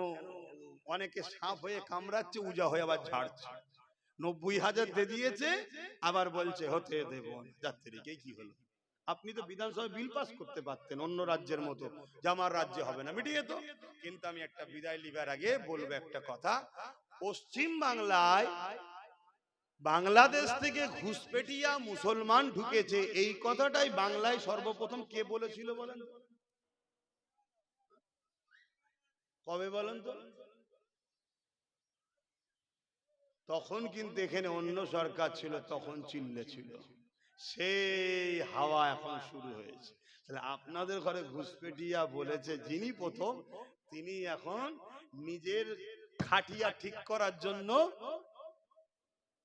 অনেকে সাপ হয়ে কামড়াচ্ছে, উজা হয়ে আবার ঝাড়ছে, 90,000 দিয়ে দিয়েছে, আবার বলছে হতে দেব যাত্রীকে, কি হলো? আপনি তো বিধানসভায় বিল পাস করতে পারতেন অন্য রাজ্যের মতো, যে আমার রাজ্যে হবে না, মিটিয়ে তো। কিন্তু আমি একটা বিদায় লিবার আগে বলবো একটা কথা, পশ্চিম বাংলায় বাংলাদেশ থেকে ঘুষপেটিয়া মুসলমান ঢুকেছে, এই কথাটাই বাংলায় সর্বপ্রথম কে বলেছিল বলেন? কবে বলেন তো? তখন কিন্তু এখানে অন্য সরকার ছিল, তখন চিল্লে ছিল, সেই হাওয়া এখন শুরু হয়েছে। তাহলে আপনাদের ঘরে ঘুষপেটিয়া বলেছে যিনি প্রথম, তিনি এখন নিজের খাটিয়া ঠিক করার জন্য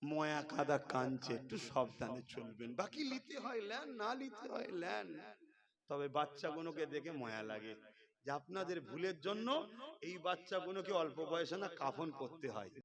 ময়া কাদা কাঞ্চে, একটু সাবধানে চলবেন, বাকি নিতে হয় ল্যান, না নিতে হয় ল্যান। তবে বাচ্চাগুলোকে দেখে মায়া লাগে, যে আপনাদের ভুলের জন্য এই বাচ্চাগুলোকে অল্প বয়সে না কাফন করতে হয়।